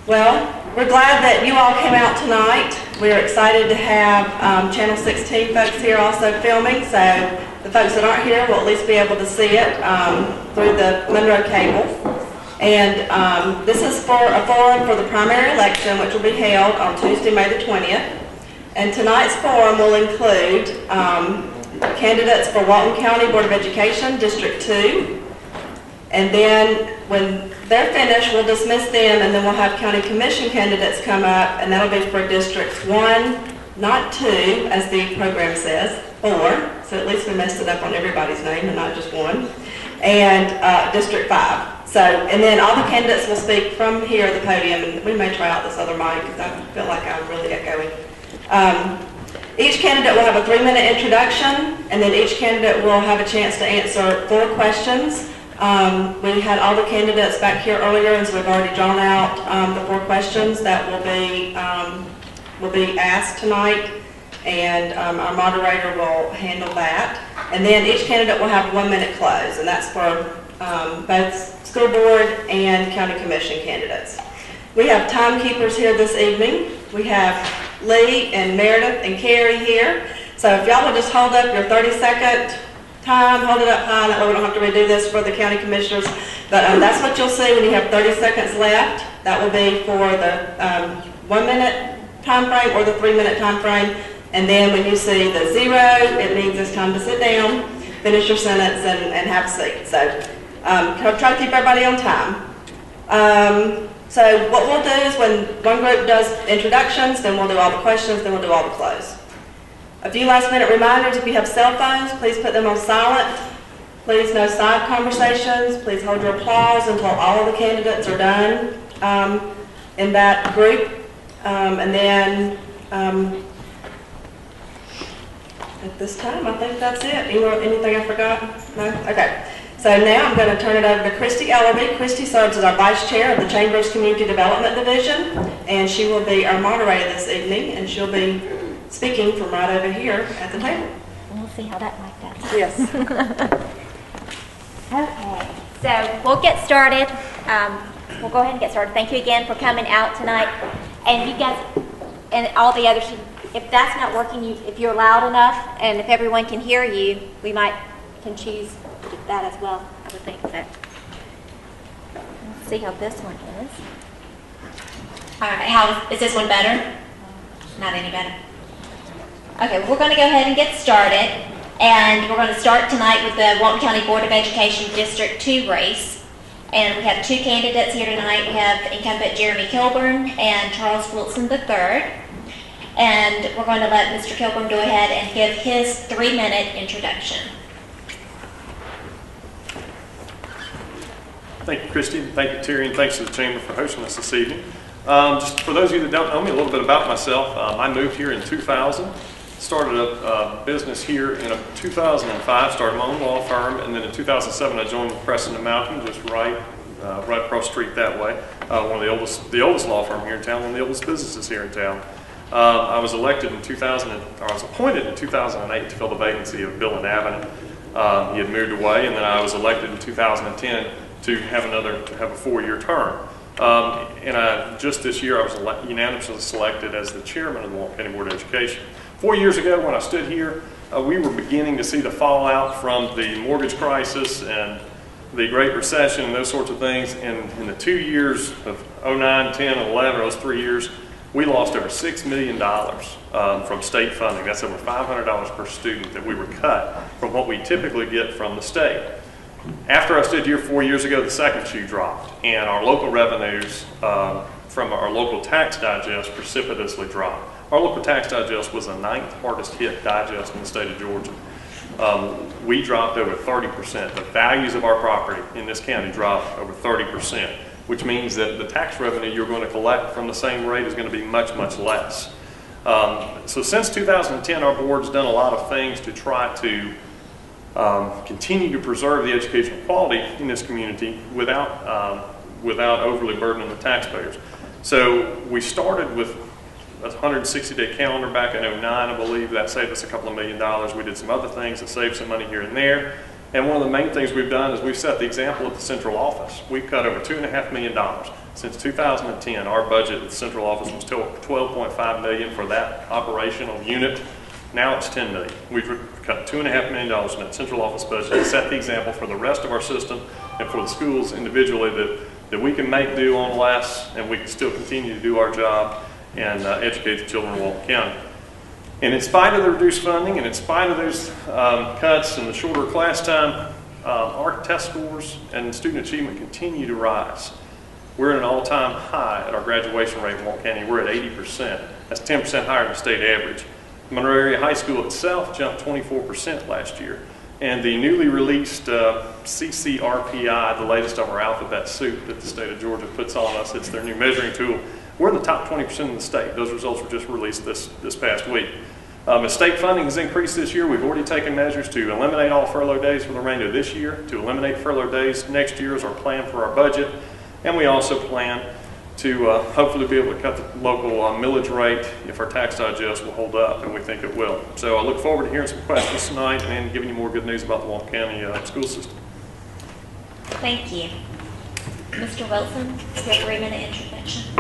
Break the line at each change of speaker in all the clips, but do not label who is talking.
Well, we're glad that you all came out tonight. We're excited to have Channel 16 folks here also filming, so the folks that aren't here will at least be able to see it through the Monroe cable. And this is for a forum for the primary election, which will be held on Tuesday, May the 20th. And tonight's forum will include candidates for Walton County Board of Education, District 2. And then when they're finished, we'll dismiss them, and then we'll have county commission candidates come up, and that'll be for districts 1, not 2, as the program says, 4. So at least we messed it up on everybody's name and not just 1. And district 5. So, and then all the candidates will speak from here at the podium, and we may try out this other mic because I feel like I'm really echoing. Each candidate will have a 3-minute introduction, and then each candidate will have a chance to answer 4 questions. We had all the candidates back here earlier, and so we've already drawn out the 4 questions that will be asked tonight, and our moderator will handle that. And then each candidate will have a 1-minute close, and that's for both school board and county commission candidates. We have timekeepers here this evening. We have Lee and Meredith and Carrie here. So if y'all will just hold up your 30-second time, hold it up high, that way we don't have to redo this for the county commissioners. But that's what you'll see when you have 30 seconds left. That will be for the 1-minute time frame or the 3-minute time frame. And then when you see the 0, it means it's time to sit down, finish your sentence, and have a seat. So try to keep everybody on time. So what we'll do is when one group does introductions, then we'll do all the questions, then we'll do all the close. A few last-minute reminders: if you have cell phones, please put them on silent. Please no side conversations. Please hold your applause until all of the candidates are done in that group. And then at this time, I think that's it. Anything I forgot? No? Okay. So now I'm going to turn it over to Christy Ellerby. Christy serves as our Vice Chair of the Chamber's Community Development Division, and she will be our moderator this evening, and she'll be speaking from right over here at the table.
We'll see how that mic does.
Yes.
Okay, so we'll get started. We'll go ahead and get started. Thank you again for coming out tonight. And you guys, and all the others, if that's not working, if you're loud enough, and if everyone can hear you, we can choose that as well, I would think. But let's see how this one is.
All right, is this one better? Not any better. Okay, well, we're going to go ahead and get started, and we're going to start tonight with the Walton County Board of Education District 2 race. And we have 2 candidates here tonight. We have incumbent Jeremy Kilburn and Charles Wilson III. And we're going to let Mr. Kilburn go ahead and give his 3-minute introduction.
Thank you, Christy. Thank you, Terry, and thanks to the Chamber for hosting us this evening. Just for those of you that don't know me, a little bit about myself. I moved here in 2000, started a business here in 2005, started my own law firm, and then in 2007 I joined with Preston and Malcolm, just right across the street that way. One of the oldest law firm here in town, one of the oldest businesses here in town. I was appointed in 2008 to fill the vacancy of Bill and Avenant. He had moved away, and then I was elected in 2010 to have a 4-year term. And just this year I was unanimously selected as the chairman of the Walton County Board of Education. 4 years ago when I stood here, we were beginning to see the fallout from the mortgage crisis and the Great Recession and those sorts of things. And in the 2 years of 09, 10, and 11, those 3 years, we lost over $6 million from state funding. That's over $500 per student that we were cut from what we typically get from the state. After I stood here 4 years ago, the second shoe dropped, and our local revenues from our local tax digest precipitously dropped. Our local tax digest was the 9th hardest hit digest in the state of Georgia. We dropped over 30%. The values of our property in this county dropped over 30%, which means that the tax revenue you're going to collect from the same rate is going to be much, much less. So since 2010, our board's done a lot of things to try to continue to preserve the educational quality in this community without overly burdening the taxpayers. So we started with a 160-day calendar back in 09, I believe. That saved us a couple of $1 million. We did some other things that saved some money here and there. And one of the main things we've done is we've set the example at the central office. We've cut over $2.5 million Since 2010, our budget at the central office was still $12.5 million for that operational unit. Now it's $10 million. We've cut $2.5 million in that central office budget to set the example for the rest of our system and for the schools individually that we can make do on less and we can still continue to do our job and educate the children of Walton County. And in spite of the reduced funding and in spite of those cuts and the shorter class time, our test scores and student achievement continue to rise. We're at an all-time high at our graduation rate in Walton County. We're at 80%. That's 10% higher than the state average. Monroe Area High School itself jumped 24% last year. And the newly released CCRPI, the latest of our alphabet soup that the state of Georgia puts on us, it's their new measuring tool. We're in the top 20% of the state. Those results were just released this past week. As state funding has increased this year, we've already taken measures to eliminate all furlough days for the remainder of this year, to eliminate furlough days next year is our plan for our budget. And we also plan to hopefully be able to cut the local millage rate if our tax digest will hold up, and we think it will. So I look forward to hearing some questions tonight and giving you more good news about the Walton County school system.
Thank you. Mr. Wilson, your 3-minute intervention.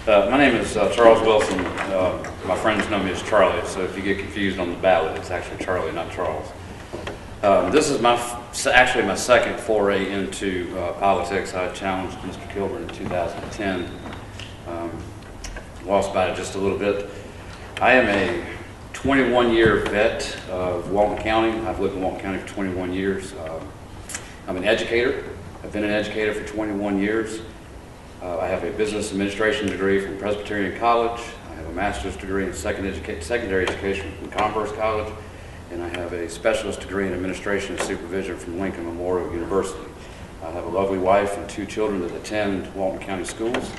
My name is Charles Wilson. My friends know me as Charlie, so if you get confused on the ballot, it's actually Charlie, not Charles. This is actually my second foray into politics. I challenged Mr. Kilburn in 2010. Lost by it just a little bit. I am a 21-year vet of Walton County. I've lived in Walton County for 21 years. I'm an educator. I've been an educator for 21 years. I have a business administration degree from Presbyterian College. I have a master's degree in secondary education from Converse College. And I have a specialist degree in administration and supervision from Lincoln Memorial University. I have a lovely wife and 2 children that attend Walton County schools.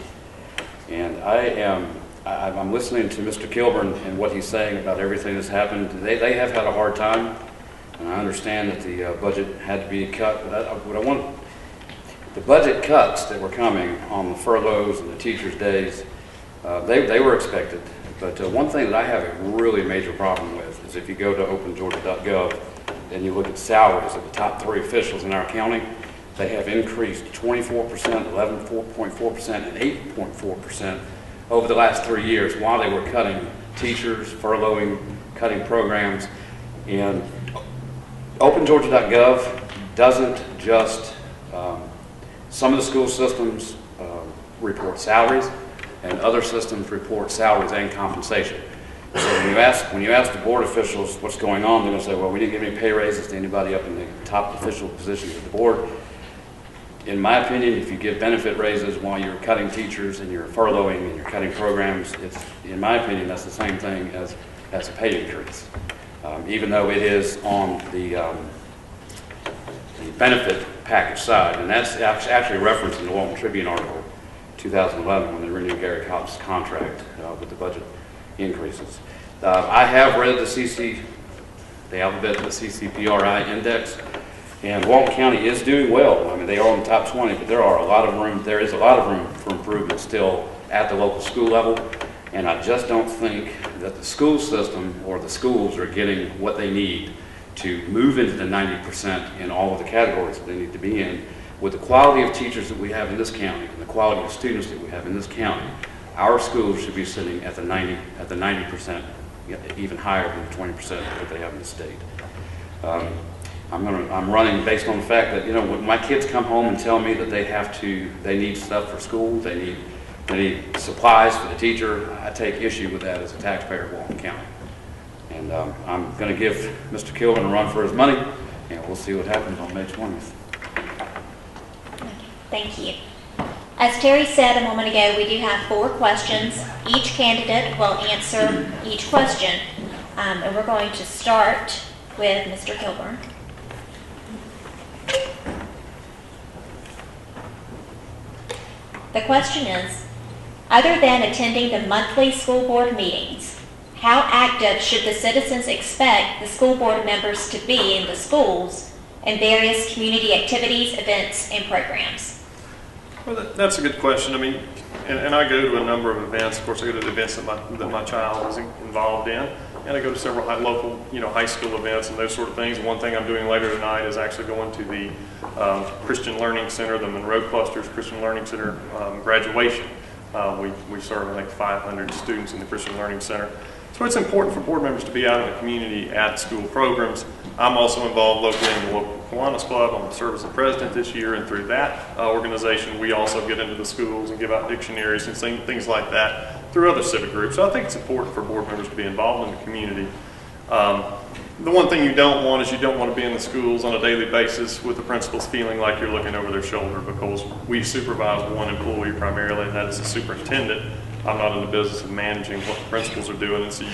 And I'm listening to Mr. Kilburn and what he's saying about everything that's happened. They have had a hard time, and I understand that the budget had to be cut. But the budget cuts that were coming on the furloughs and the teachers' days, they were expected. But one thing that I have a really major problem with is if you go to opengeorgia.gov and you look at salaries of the top 3 officials in our county, they have increased 24%, 11.4%, and 8.4% over the last 3 years while they were cutting teachers, furloughing, cutting programs. And opengeorgia.gov doesn't just, some of the school systems report salaries, and other systems report salaries and compensation. So when you ask the board officials what's going on, they're going to say, well, we didn't give any pay raises to anybody up in the top official positions of the board. In my opinion, if you give benefit raises while you're cutting teachers and you're furloughing and you're cutting programs, in my opinion, that's the same thing as a pay increase. Even though it is on the benefit package side, and that's actually referenced in the Walton Tribune article, 2011, when they renewed Gary Cobb's contract with the budget increases. I have read the alphabet, the CCPRI index, and Walton County is doing well. I mean, they are in the top 20, but there is a lot of room for improvement still at the local school level, and I just don't think that the school system or the schools are getting what they need to move into the 90% in all of the categories that they need to be in. With the quality of teachers that we have in this county and the quality of students that we have in this county, our schools should be sitting at the 90%, even higher than the 20% that they have in the state. I'm running based on the fact that, when my kids come home and tell me that they need stuff for school, they need supplies for the teacher, I take issue with that as a taxpayer of Walton County. And I'm going to give Mr. Kilburn a run for his money, and we'll see what happens on May 20th.
Thank you. As Terry said a moment ago, we do have 4 questions. Each candidate will answer each question. And we're going to start with Mr. Kilburn. The question is, other than attending the monthly school board meetings, how active should the citizens expect the school board members to be in the schools and various community activities, events, and programs?
Well, that's a good question. I mean, and I go to a number of events. Of course, I go to the events that my child is involved in. and I go to several local, high school events and those sort of things. And one thing I'm doing later tonight is actually going to the Christian Learning Center, the Monroe Cluster's Christian Learning Center graduation. We serve, I think, 500 students in the Christian Learning Center. So it's important for board members to be out in the community at school programs. I'm also involved locally in the local Kiwanis Club. I'm served as the president this year, and through that organization, we also get into the schools and give out dictionaries and things like that through other civic groups. So I think it's important for board members to be involved in the community. The one thing you don't want is you don't want to be in the schools on a daily basis with the principals feeling like you're looking over their shoulder, because we supervise one employee primarily, and that is the superintendent. I'm not in the business of managing what the principals are doing, and so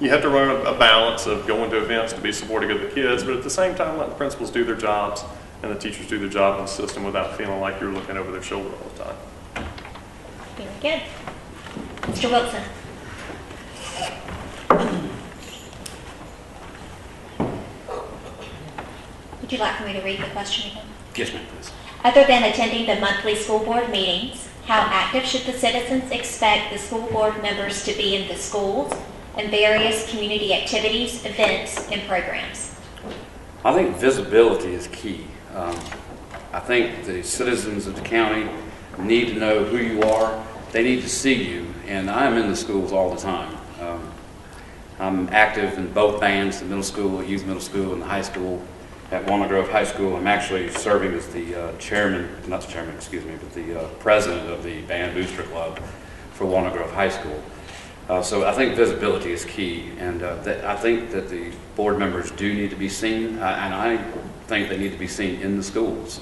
you have to run a balance of going to events to be supportive of the kids, but at the same time let the principals do their jobs and the teachers do their job in the system without feeling like you're looking over their shoulder all the time.
Very good. Mr. Wilson. Would you like for me to read the question again?
Yes, ma'am, please.
Other than attending the monthly school board meetings, how active should the citizens expect the school board members to be in the schools and various community activities, events, and programs?
I think visibility is key. I think the citizens of the county need to know who you are. They need to see you, and I'm in the schools all the time. I'm active in both bands, the middle school, youth middle school, and the high school. At Walnut Grove High School, I'm actually serving as the president of the band booster club for Walnut Grove High School. So I think visibility is key, and I think that the board members do need to be seen, and I think they need to be seen in the schools,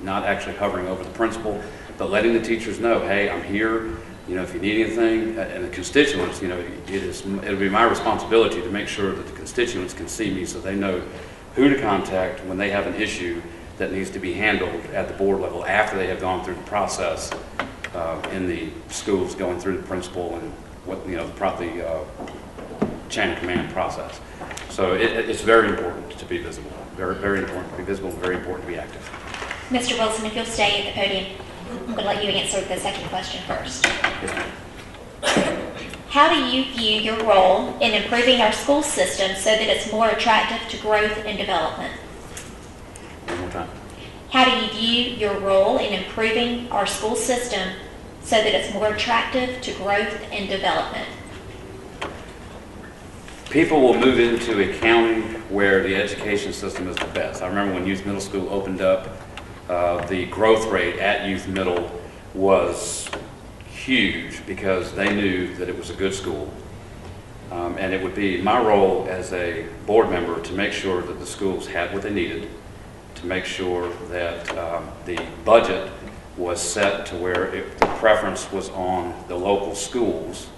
not actually hovering over the principal, but letting the teachers know, hey, I'm here. If you need anything, and the constituents, it'll be my responsibility to make sure that the constituents can see me so they know who to contact when they have an issue that needs to be handled at the board level after they have gone through the process in the schools, going through the principal and what the chain of command process. So it's very important to be visible. Very, very important to be visible. And very important to be active.
Mr. Wilson, if you'll stay at the podium, I'm going to let you answer the second question first.
Yes, ma'am.
How do you view your role in improving our school system so that it's more attractive to growth and development?
One more time.
How do you view your role in improving our school system so that it's more attractive to growth and development?
People will move into a county where the education system is the best. I remember when Youth Middle School opened up, the growth rate at Youth Middle was huge because they knew that it was a good school. And it would be my role as a board member to make sure that the schools had what they needed, to make sure that the budget was set to where the preference was on the local schools,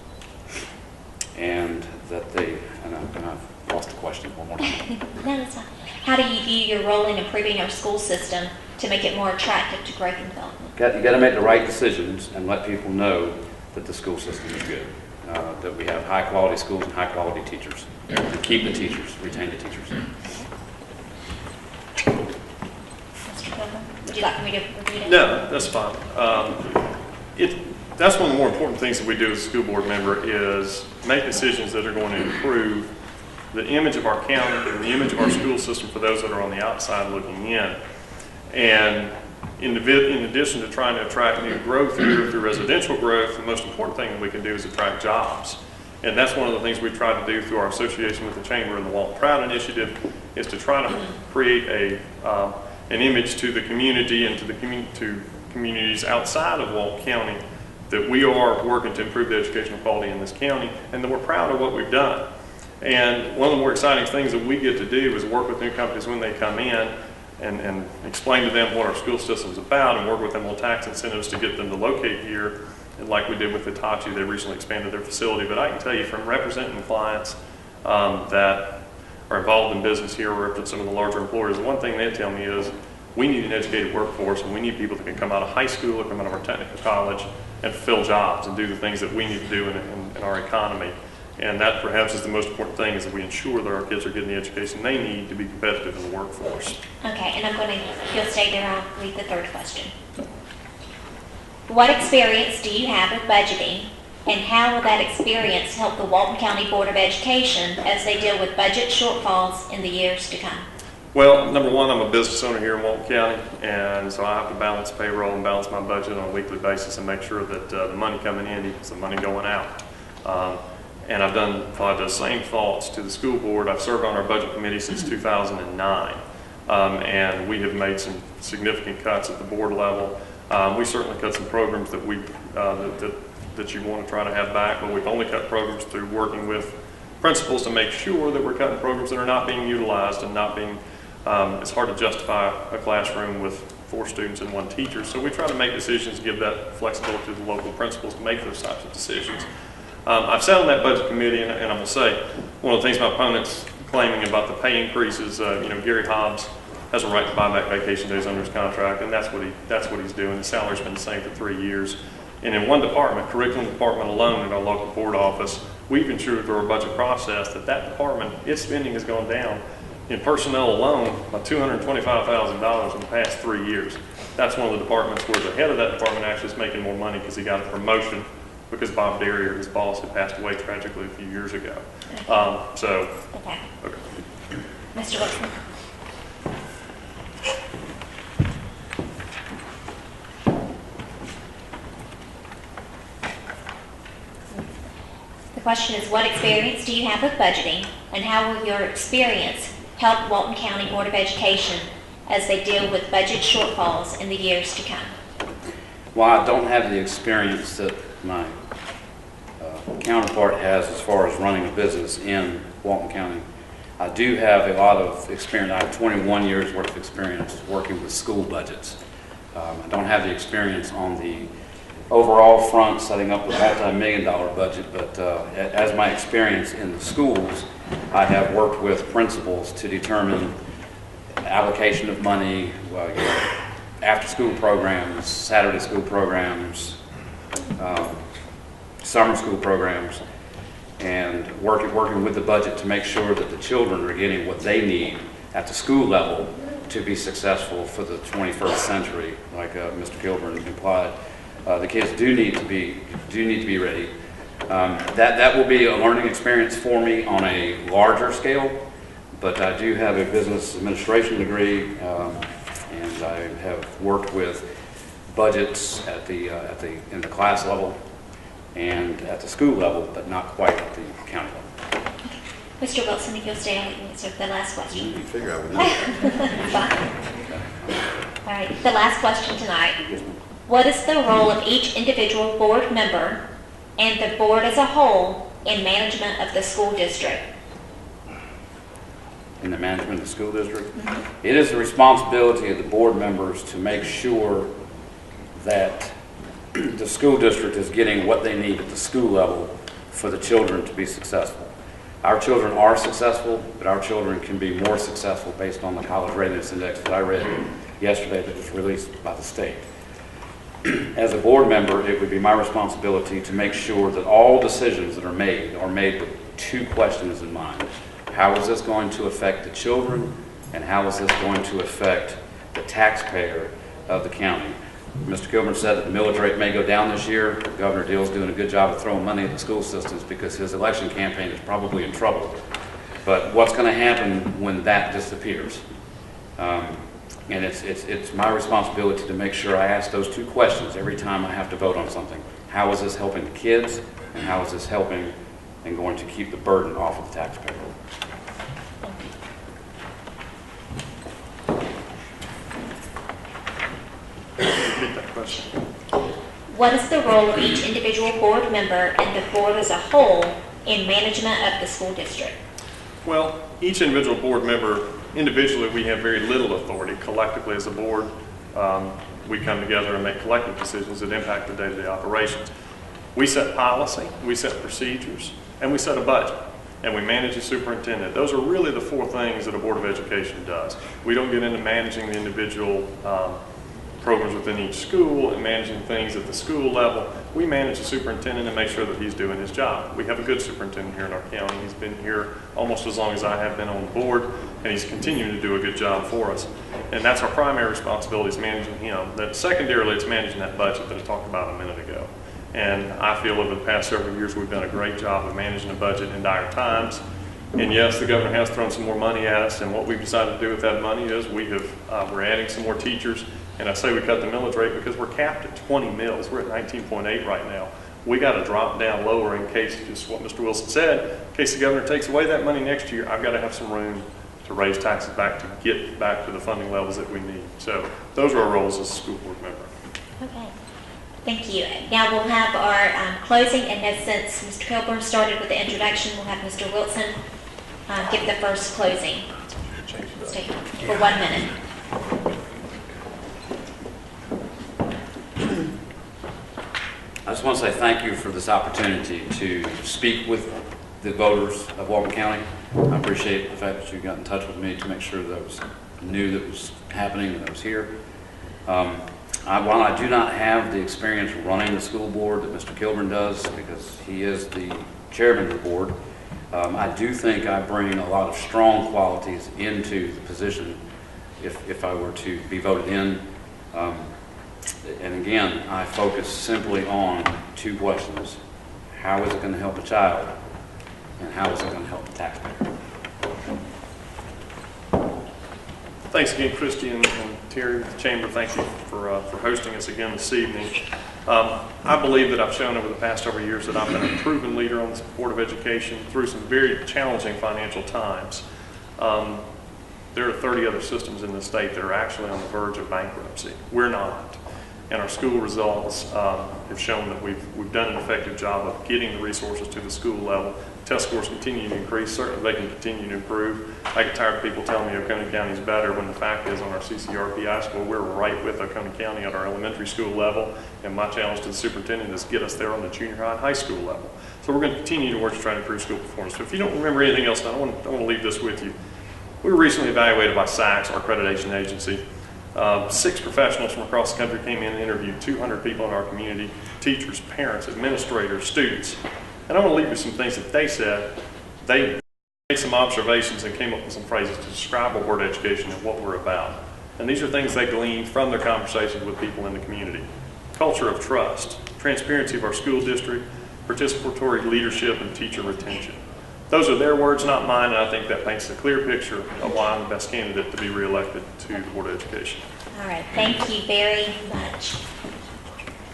and that and I've lost the question one more time.
No, that's fine. How do you view your role in improving our school system to make it more attractive to growth and development?
You got to make the right decisions and let people know that the school system is good, that we have high quality schools and high quality teachers, and keep the teachers, retain the teachers.
Mr. Pilgrim, would you like me to repeat it?
No, that's fine. That's one of the more important things that we do as a school board member is make decisions that are going to improve the image of our county and the image of our school system for those that are on the outside looking in. And in addition to trying to attract new growth here through residential growth, the most important thing that we can do is attract jobs. And that's one of the things we try to do through our association with the Chamber and the Walton Proud Initiative, is to try to create an image to the community and to communities outside of Walton County that we are working to improve the educational quality in this county, and that we're proud of what we've done. And one of the more exciting things that we get to do is work with new companies when they come in and explain to them what our school system is about, and work with them on tax incentives to get them to locate here. And like we did with Hitachi, they recently expanded their facility. But I can tell you from representing clients that are involved in business here, or represent some of the larger employers, the one thing they tell me is we need an educated workforce, and we need people that can come out of high school or come out of our technical college and fill jobs and do the things that we need to do in our economy. And that perhaps is the most important thing, is that we ensure that our kids are getting the education they need to be competitive in the workforce.
Okay, and I'm going to, if you'll stay there, I'll read the third question. What experience do you have with budgeting, And how will that experience help the Walton County Board of Education as they deal with budget shortfalls in the years to come?
Well, number one, I'm a business owner here in Walton County, and so I have to balance payroll and balance my budget on a weekly basis and make sure that the money coming in equals the money going out. And I've applied those same thoughts to the school board. I've served on our budget committee since 2009, and we have made some significant cuts at the board level. We certainly cut some programs that that you want to try to have back, but we've only cut programs through working with principals to make sure that we're cutting programs that are not being utilized and not being, it's hard to justify a classroom with 4 students and 1 teacher. So we try to make decisions, give that flexibility to the local principals to make those types of decisions. I've sat on that budget committee, and I'm going to say, one of the things my opponent's claiming about the pay increases, Gary Hobbs has a right to buy back vacation days under his contract, and that's what he's doing. His salary's been the same for 3 years. And in one department, curriculum department alone in our local board office, we've ensured through our budget process that department, its spending has gone down in personnel alone by $225,000 in the past 3 years. That's one of the departments where the head of that department actually is making more money because he got a promotion because Bob Derrier, his boss, had passed away tragically a few years ago.
Okay. Mr. Wilson. The question is, what experience do you have with budgeting, and how will your experience help Walton County Board of Education as they deal with budget shortfalls in the years to come?
Well, I don't have the experience that my counterpart has as far as running a business in Walton County. I do have a lot of experience. I have 21 years worth of experience working with school budgets. I don't have the experience on the overall front, setting up a multi-million-dollar budget, but as my experience in the schools, I have worked with principals to determine allocation of money, after-school programs, Saturday school programs, summer school programs, and working with the budget to make sure that the children are getting what they need at the school level to be successful for the 21st century, like Mr. Kilburn implied. The kids do need to be ready. That will be a learning experience for me on a larger scale, but I do have a business administration degree, and I have worked with budgets in the class level and at the school level, but not quite at the county level.
Mr. Wilson, if you'll stay, I can answer the last question.
You figure I would know that.
All right, the last question tonight. What is the role of each individual board member and the board as a whole in management of the school district?
In the management of the school district? Mm-hmm. It is the responsibility of the board members to make sure that the school district is getting what they need at the school level for the children to be successful. Our children are successful, but our children can be more successful based on the College Readiness Index that I read yesterday that was released by the state. As a board member, it would be my responsibility to make sure that all decisions that are made with 2 questions in mind. How is this going to affect the children, and how is this going to affect the taxpayer of the county? Mr. Kilburn said that the millage rate may go down this year. Governor Deal's doing a good job of throwing money at the school systems because his election campaign is probably in trouble. But what's going to happen when that disappears? And it's my responsibility to make sure I ask those 2 questions every time I have to vote on something. How is this helping the kids, and how is this helping and going to keep the burden off of the taxpayer?
Repeat that question.
What is the role of each individual board member and the board as a whole in management of the school district?
Well, each individual board member, individually, we have very little authority. Collectively, as a board, we come together and make collective decisions that impact the day-to-day operations. We set policy, we set procedures, and we set a budget, and we manage the superintendent. Those are really the 4 things that a Board of Education does. We don't get into managing the individual programs within each school and managing things at the school level. We manage the superintendent and make sure that he's doing his job. We have a good superintendent here in our county. He's been here almost as long as I have been on the board, and he's continuing to do a good job for us. And that's our primary responsibility, is managing him. That secondarily, it's managing that budget that I talked about a minute ago. And I feel over the past several years, we've done a great job of managing the budget in dire times. And yes, the governor has thrown some more money at us, and what we've decided to do with that money is we're adding some more teachers. And I say we cut the millage rate because we're capped at 20 mills. We're at 19.8 right now. We got to drop down lower in case, just what Mr. Wilson said, in case the governor takes away that money next year, I've got to have some room to raise taxes back to get back to the funding levels that we need. So those are our roles as a school board member.
Okay. Thank you. Now we'll have our closing, and since Mr. Kilburn started with the introduction, we'll have Mr. Wilson give the first closing statement for 1 minute.
I just want to say thank you for this opportunity to speak with the voters of Walton County. I appreciate the fact that you got in touch with me to make sure that I knew that was happening and I was here. While I do not have the experience running the school board that Mr. Kilburn does, because he is the chairman of the board, I do think I bring a lot of strong qualities into the position if I were to be voted in. And again, I focus simply on 2 questions. How is it going to help a child? And how is it going to help the taxpayer?
Thanks again, Christy and Terry with the Chamber. Thank you for hosting us again this evening. I believe that I've shown over the past several years that I've been a proven leader on the Board of Education through some very challenging financial times. There are 30 other systems in the state that are actually on the verge of bankruptcy. We're not. And our school results have shown that we've done an effective job of getting the resources to the school level. Test scores continue to increase. Certainly they can continue to improve. I get tired of people telling me Oconee County is better when the fact is on our CCRPI score, we're right with Oconee County at our elementary school level. And my challenge to the superintendent is get us there on the junior high and high school level. So we're going to continue to work to try to improve school performance. But if you don't remember anything else, I want to leave this with you. We were recently evaluated by SACS, our accreditation agency. 6 professionals from across the country came in and interviewed 200 people in our community, teachers, parents, administrators, students. And I want to leave you some things that they said. They made some observations and came up with some phrases to describe our board of education and what we're about. And these are things they gleaned from their conversations with people in the community. Culture of trust, transparency of our school district, participatory leadership, and teacher retention. Those are their words, not mine, and I think that paints a clear picture of why I'm the best candidate to be reelected to the Board of Education.
All right, thank you very much.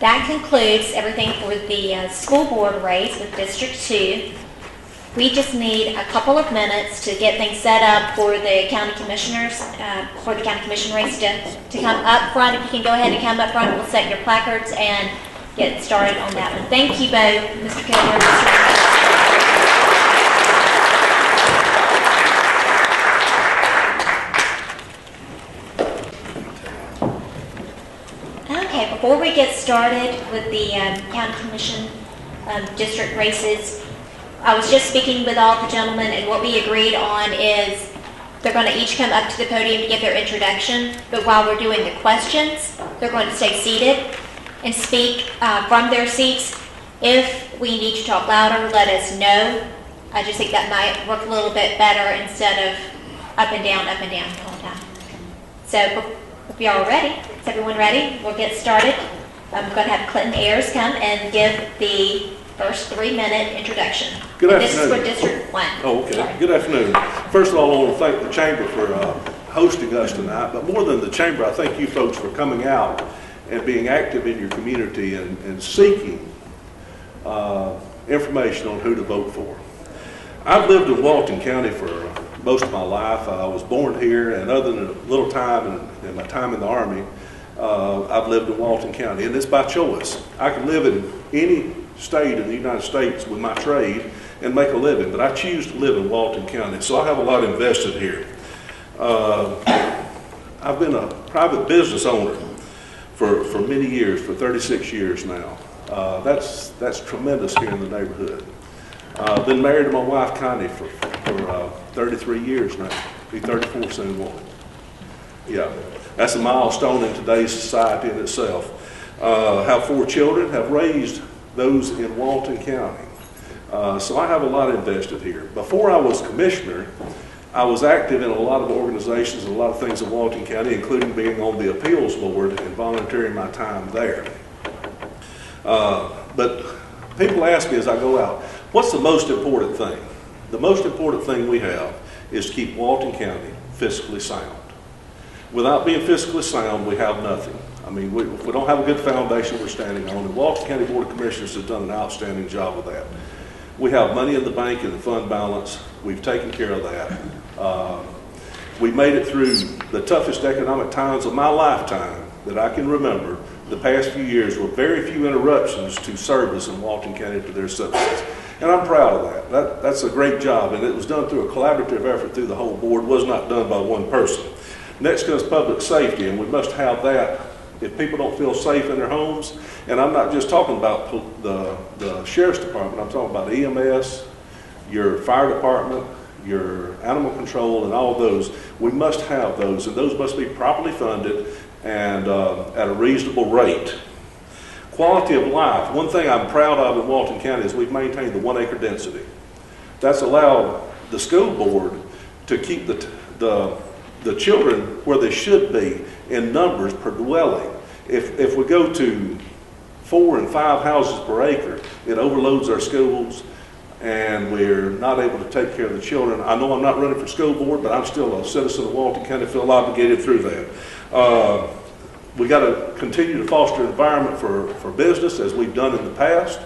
That concludes everything for the school board race with District 2. We just need a couple of minutes to get things set up for the county commissioners, for the county commission race to come up front. If you can go ahead and come up front, we'll set your placards and get started on that one. Thank you both, Mr. Kilburn, Mr. Okay, before we get started with the county commission district races, I was just speaking with all the gentlemen, and what we agreed on is they're going to each come up to the podium to give their introduction, but while we're doing the questions, they're going to stay seated and speak from their seats. If we need to talk louder, let us know. I just think that might work a little bit better instead of up and down the whole time. So if you're all ready, is everyone ready? We'll get started. I'm going to have Clinton Ayers come and give the first 3-minute introduction.
Good afternoon.
This is for District 1.
Oh, okay.
Sorry.
Good afternoon. First of all, I want to thank the Chamber for hosting us tonight, but more than the Chamber, I thank you folks for coming out and being active in your community and seeking information on who to vote for. I've lived in Walton County for most of my life. I was born here, and other than a little time in my time in the Army, I've lived in Walton County, and it's by choice. I can live in any state in the United States with my trade and make a living, but I choose to live in Walton County, so I have a lot invested here. I've been a private business owner for many years, for 36 years now. That's tremendous here in the neighborhood. I've been married to my wife, Connie, for 33 years now. Be 34 soon, won't it? Yeah, that's a milestone in today's society in itself. Have 4 children, have raised those in Walton County. So I have a lot invested here. Before I was commissioner, I was active in a lot of organizations and a lot of things in Walton County, including being on the appeals board and volunteering my time there. But people ask me as I go out, what's the most important thing? The most important thing we have is to keep Walton County fiscally sound. Without being fiscally sound, we have nothing. I mean, if we don't have a good foundation we're standing on, and Walton County Board of Commissioners has done an outstanding job of that. We have money in the bank and the fund balance. We've taken care of that. We made it through the toughest economic times of my lifetime that I can remember. The past few years were very few interruptions to service in Walton County to their citizens. And I'm proud of that. That's a great job, and it was done through a collaborative effort through the whole board. It was not done by one person. Next comes public safety, and we must have that. If people don't feel safe in their homes, and I'm not just talking about the Sheriff's Department, I'm talking about EMS, your fire department, your animal control, and all those. We must have those, and those must be properly funded and at a reasonable rate. Quality of life. One thing I'm proud of in Walton County is we've maintained the 1 acre density. That's allowed the school board to keep the children where they should be in numbers per dwelling. If we go to 4 and 5 houses per acre, it overloads our schools and we're not able to take care of the children. I know I'm not running for school board, but I'm still a citizen of Walton County, feel obligated through that. We got to continue to foster an environment for business as we've done in the past,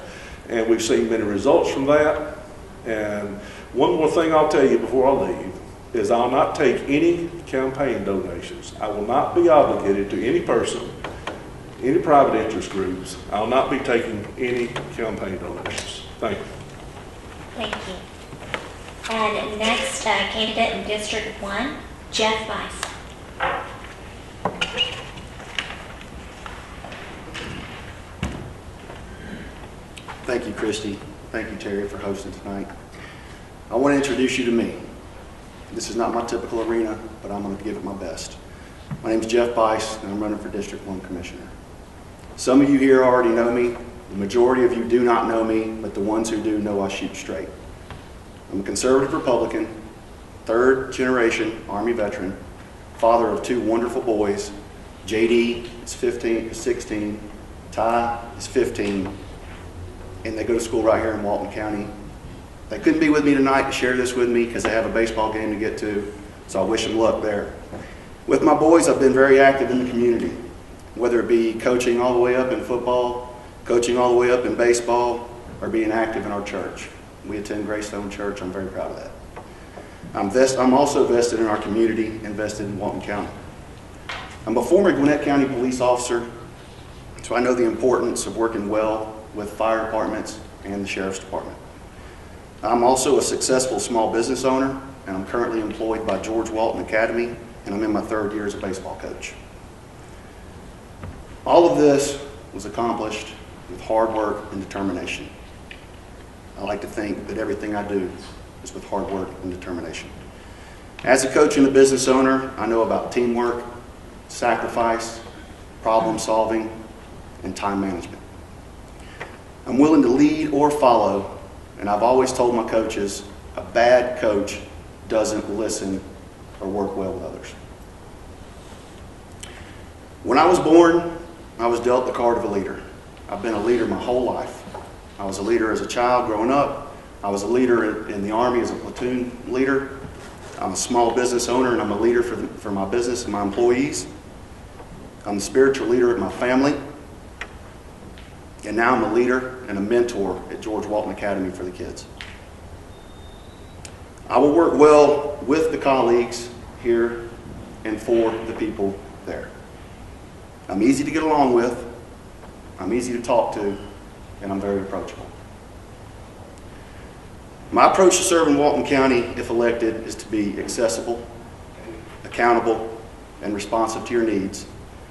and we've seen many results from that. And one more thing I'll tell you before I leave is I'll not take any campaign donations. I will not be obligated to any person, any private interest groups. I'll not be taking any campaign donations. Thank you.
Thank you. And next, candidate in District 1, Jeff Weiss.
Thank you, Christy. Thank you, Terry, for hosting tonight. I want to introduce you to me. This is not my typical arena, but I'm going to give it my best. My name is Jeff Bice, and I'm running for District 1 Commissioner. Some of you here already know me. The majority of you do not know me, but the ones who do know I shoot straight. I'm a conservative Republican, 3rd generation Army veteran, father of 2 wonderful boys. JD is 16, Ty is 15, and they go to school right here in Walton County. They couldn't be with me tonight to share this with me because they have a baseball game to get to, so I wish them luck there. With my boys, I've been very active in the community, whether it be coaching all the way up in football, coaching all the way up in baseball, or being active in our church. We attend Greystone Church. I'm very proud of that. I'm also vested in our community, invested in Walton County. I'm a former Gwinnett County police officer, so I know the importance of working well with fire departments and the Sheriff's Department. I'm also a successful small business owner, and I'm currently employed by George Walton Academy, and I'm in my 3rd year as a baseball coach. All of this was accomplished with hard work and determination. I like to think that everything I do is with hard work and determination. As a coach and a business owner, I know about teamwork, sacrifice, problem solving, and time management. I'm willing to lead or follow, and I've always told my coaches, a bad coach doesn't listen or work well with others. When I was born, I was dealt the card of a leader. I've been a leader my whole life. I was a leader as a child growing up. I was a leader in the Army as a platoon leader. I'm a small business owner, and I'm a leader for my business and my employees. I'm the spiritual leader of my family. And now I'm a leader and a mentor at George Walton Academy for the kids. I will work well with the colleagues here and for the people there. I'm easy to get along with, I'm easy to talk to, and I'm very approachable. My approach to serving Walton County, if elected, is to be accessible, accountable, and responsive to your needs,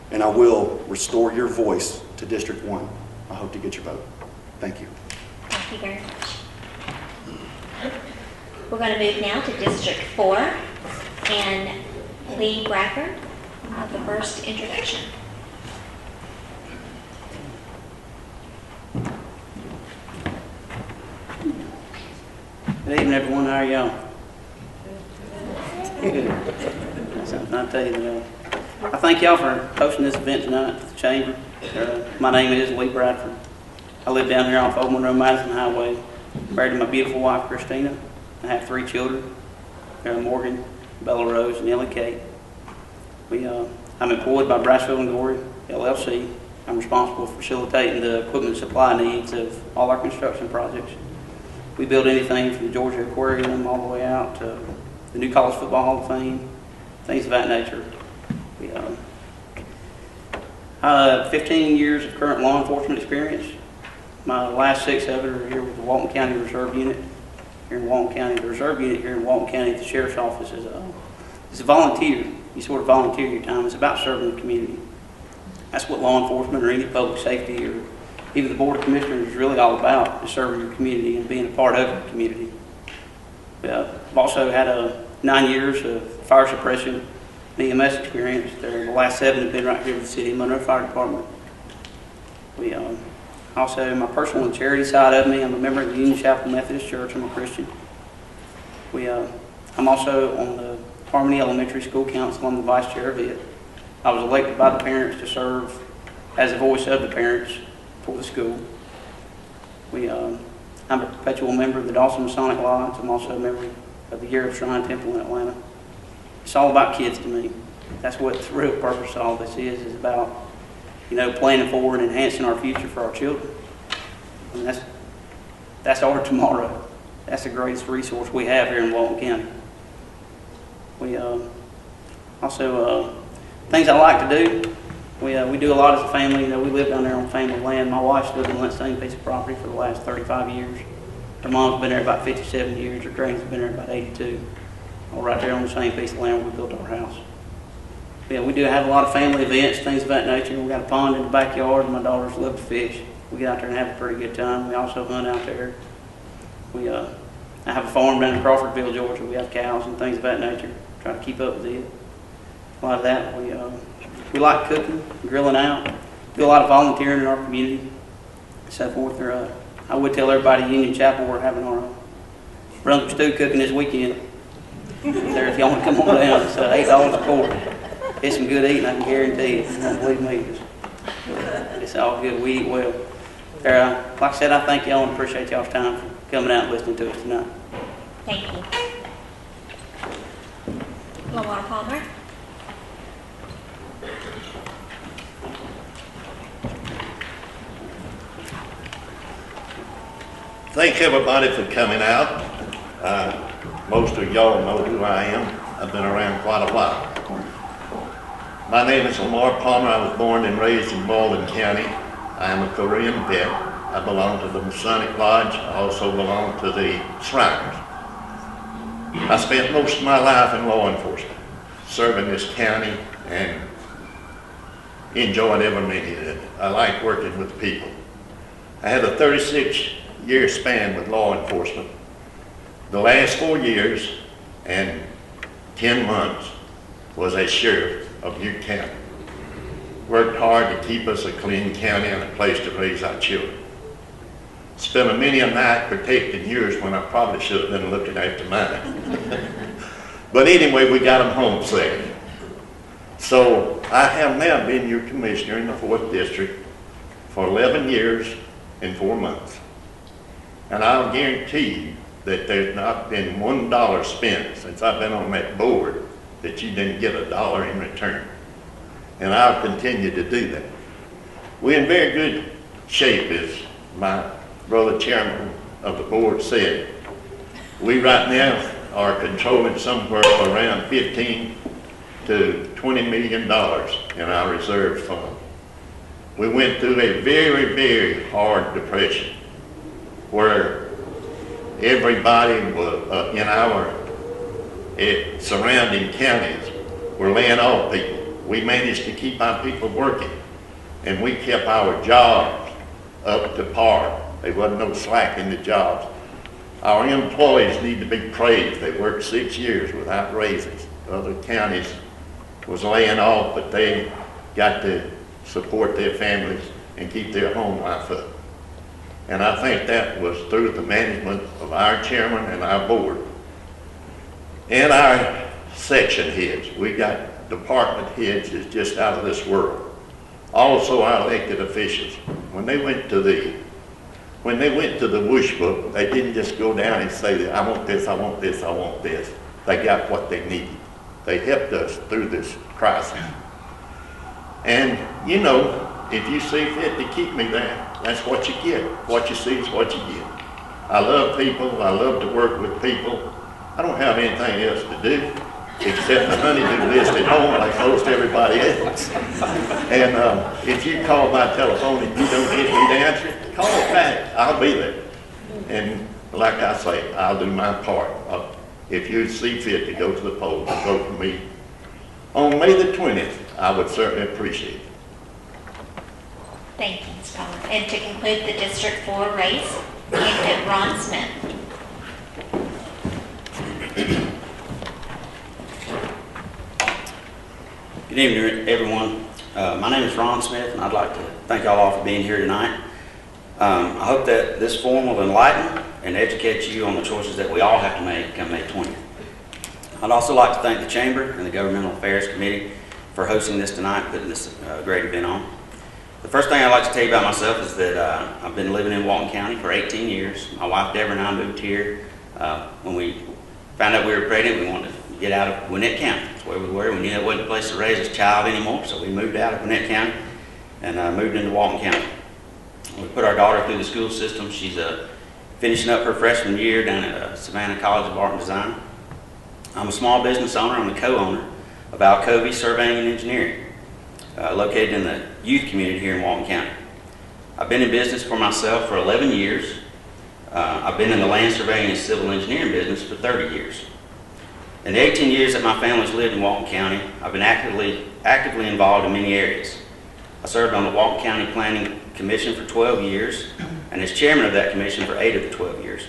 and I will restore your voice to District 1. I hope to get your vote. Thank you.
Thank you very much. We're going to move now to District 4, and Lee Bradford, the first introduction.
Good evening, everyone. How are y'all? Good. Something I'll tell you. I thank y'all for hosting this event tonight at the Chamber. My name is Lee Bradford. I live down here off Old Monroe Madison Highway. Married to my beautiful wife, Christina. I have 3 children, Morgan, Bella Rose, and Ellie Kate. I'm employed by Braswell and Gorey, LLC. I'm responsible for facilitating the equipment supply needs of all our construction projects. We build anything from the Georgia Aquarium all the way out to the new College Football Hall of Fame, things of that nature. I have 15 years of current law enforcement experience. My last 6 of it are here with the Walton County Reserve Unit here in Walton County. The Reserve Unit here in Walton County at the Sheriff's Office is a volunteer. You sort of volunteer your time. It's about serving the community. That's what law enforcement or any public safety or even the Board of Commissioners is really all about, is serving your community and being a part of the community. I've also had 9 years of fire suppression and EMS experience. The last 7 have been right here with the City of Monroe Fire Department. Also, my personal and charity side of me, I'm a member of the Union Chapel Methodist Church. I'm a Christian. I'm also on the Harmony Elementary School Council. I'm the vice chair of it. I was elected by the parents to serve as a voice of the parents for the school. I'm a perpetual member of the Dawson Masonic Lodge. I'm also a member of the Garrett Shrine Temple in Atlanta. It's all about kids to me. That's what the real purpose of all this is about, planning for and enhancing our future for our children. And that's our tomorrow. That's the greatest resource we have here in Walton County. Things I like to do. We do a lot as a family. We live down there on family land. My wife's lived on that same piece of property for the last 35 years. Her mom's been there about 57 years. Her granny's been there about 82. All right there on the same piece of land where we built our house. We do have a lot of family events, things of that nature. We got a pond in the backyard, and my daughters love to fish. We get out there and have a pretty good time. We also hunt out there. I have a farm down in Crawfordville, Georgia. We have cows and things of that nature. Try to keep up with it. A lot of that. We like cooking, grilling out. Do a lot of volunteering in our community, and so forth. I would tell everybody at Union Chapel we're having our Brunswick stew cooking this weekend. There, if y'all want to come on down, it's $8 a quart. It's some good eating, I can guarantee you. You won't believe me. It's all good. We eat well. Like I said, I thank y'all and appreciate y'all's time for coming out and listening to us tonight.
Thank you. Lamar Palmer.
Thank everybody for coming out. Most of y'all know who I am. I've been around quite a while. My name is Lamar Palmer. I was born and raised in Walton County. I am a Korean vet. I belong to the Masonic Lodge. I also belong to the Shriners. I spent most of my life in law enforcement, serving this county and enjoying every minute of it. I like working with people. I had a 36-year span with law enforcement. The last 4 years and 10 months was as sheriff of Butte County. Worked hard to keep us a clean county and a place to raise our children. Spent a many a night protecting yours when I probably should have been looking after mine. But anyway, we got them home safe. So I have now been your commissioner in the 4th District for 11 years and 4 months. And I'll guarantee you that there's not been $1 spent since I've been on that board that you didn't get $1 in return. And I'll continue to do that. We're in very good shape, as my brother chairman of the board said. We right now are controlling somewhere around $15 to $20 million in our reserve fund. We went through a very, very hard depression where everybody was, in our surrounding counties were laying off people. We managed to keep our people working, and we kept our jobs up to par. There wasn't no slack in the jobs. Our employees need to be praised. They worked 6 years without raises. Other counties was laying off, but they got to support their families and keep their home life up. And I think that was through the management of our chairman and our board. And our section heads. We got department heads is just out of this world. Also our elected officials. When they went to the When they went to the Whoosh book, they didn't just go down and say that I want this, I want this, I want this. They got what they needed. They helped us through this crisis. And you know, if you see fit to keep me there, that's what you get. What you see is what you get. I love people. I love to work with people. I don't have anything else to do except the honeydew list at home like most everybody else. And if you call my telephone and you don't get me to answer it, call it back. I'll be there. And like I say, I'll do my part. If you see fit to go to the polls and vote for me on May the 20th, I would certainly appreciate it.
Thank you, Ms. Palmer. And to conclude the District 4 race, candidate Ron Smith.
Good evening, everyone. My name is Ron Smith, and I'd like to thank y'all all for being here tonight. I hope that this forum will enlighten and educate you on the choices that we all have to make come May 20th. I'd also like to thank the Chamber and the Governmental Affairs Committee for hosting this tonight, putting this great event on. The first thing I'd like to tell you about myself is that I've been living in Walton County for 18 years. My wife Deborah and I moved here. When we found out we were pregnant, we wanted to get out of Gwinnett County. That's where we were. We knew it wasn't a place to raise a child anymore, so we moved out of Gwinnett County and moved into Walton County. We put our daughter through the school system. She's finishing up her freshman year down at Savannah College of Art and Design. I'm a small business owner. I'm the co-owner of Alcovey Surveying and Engineering, located in the youth community here in Walton County. I've been in business for myself for 11 years. I've been in the land surveying and civil engineering business for 30 years. In the 18 years that my family's lived in Walton County, I've been actively involved in many areas. I served on the Walton County Planning Commission for 12 years, and as chairman of that commission for 8 of the 12 years.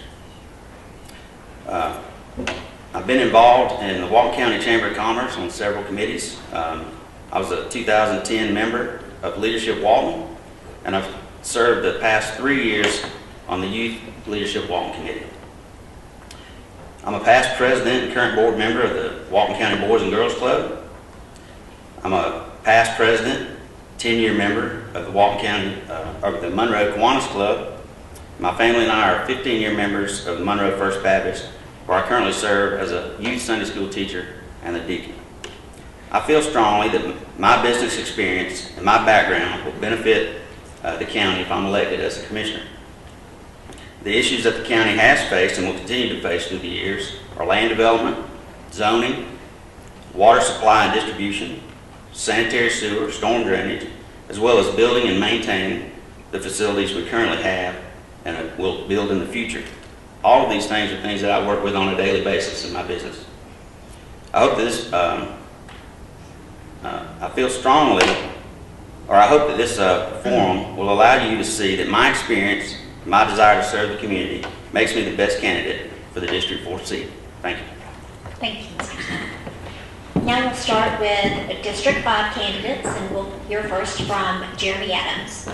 I've been involved in the Walton County Chamber of Commerce on several committees. I was a 2010 member of Leadership Walton, and I've served the past 3 years on the Youth Leadership Walton Committee. I'm a past president and current board member of the Walton County Boys and Girls Club. I'm a past president, 10-year member of the Walton County, of the Monroe Kiwanis Club. My family and I are 15-year members of the Monroe First Baptist, where I currently serve as a youth Sunday school teacher and a deacon. I feel strongly that my business experience and my background will benefit the county if I'm elected as a commissioner. The issues that the county has faced and will continue to face through the years are land development, zoning, water supply and distribution, sanitary sewer, storm drainage, as well as building and maintaining the facilities we currently have and will build in the future. All of these things are things that I work with on a daily basis in my business. I hope this, I feel strongly, or I hope that this forum will allow you to see that my experience, my desire to serve the community makes me the best candidate for the District 4 seat. Thank you.
Thank you, Mr. Smith. Now we'll start with District 5 candidates, and we'll hear first from Jeremy Adams.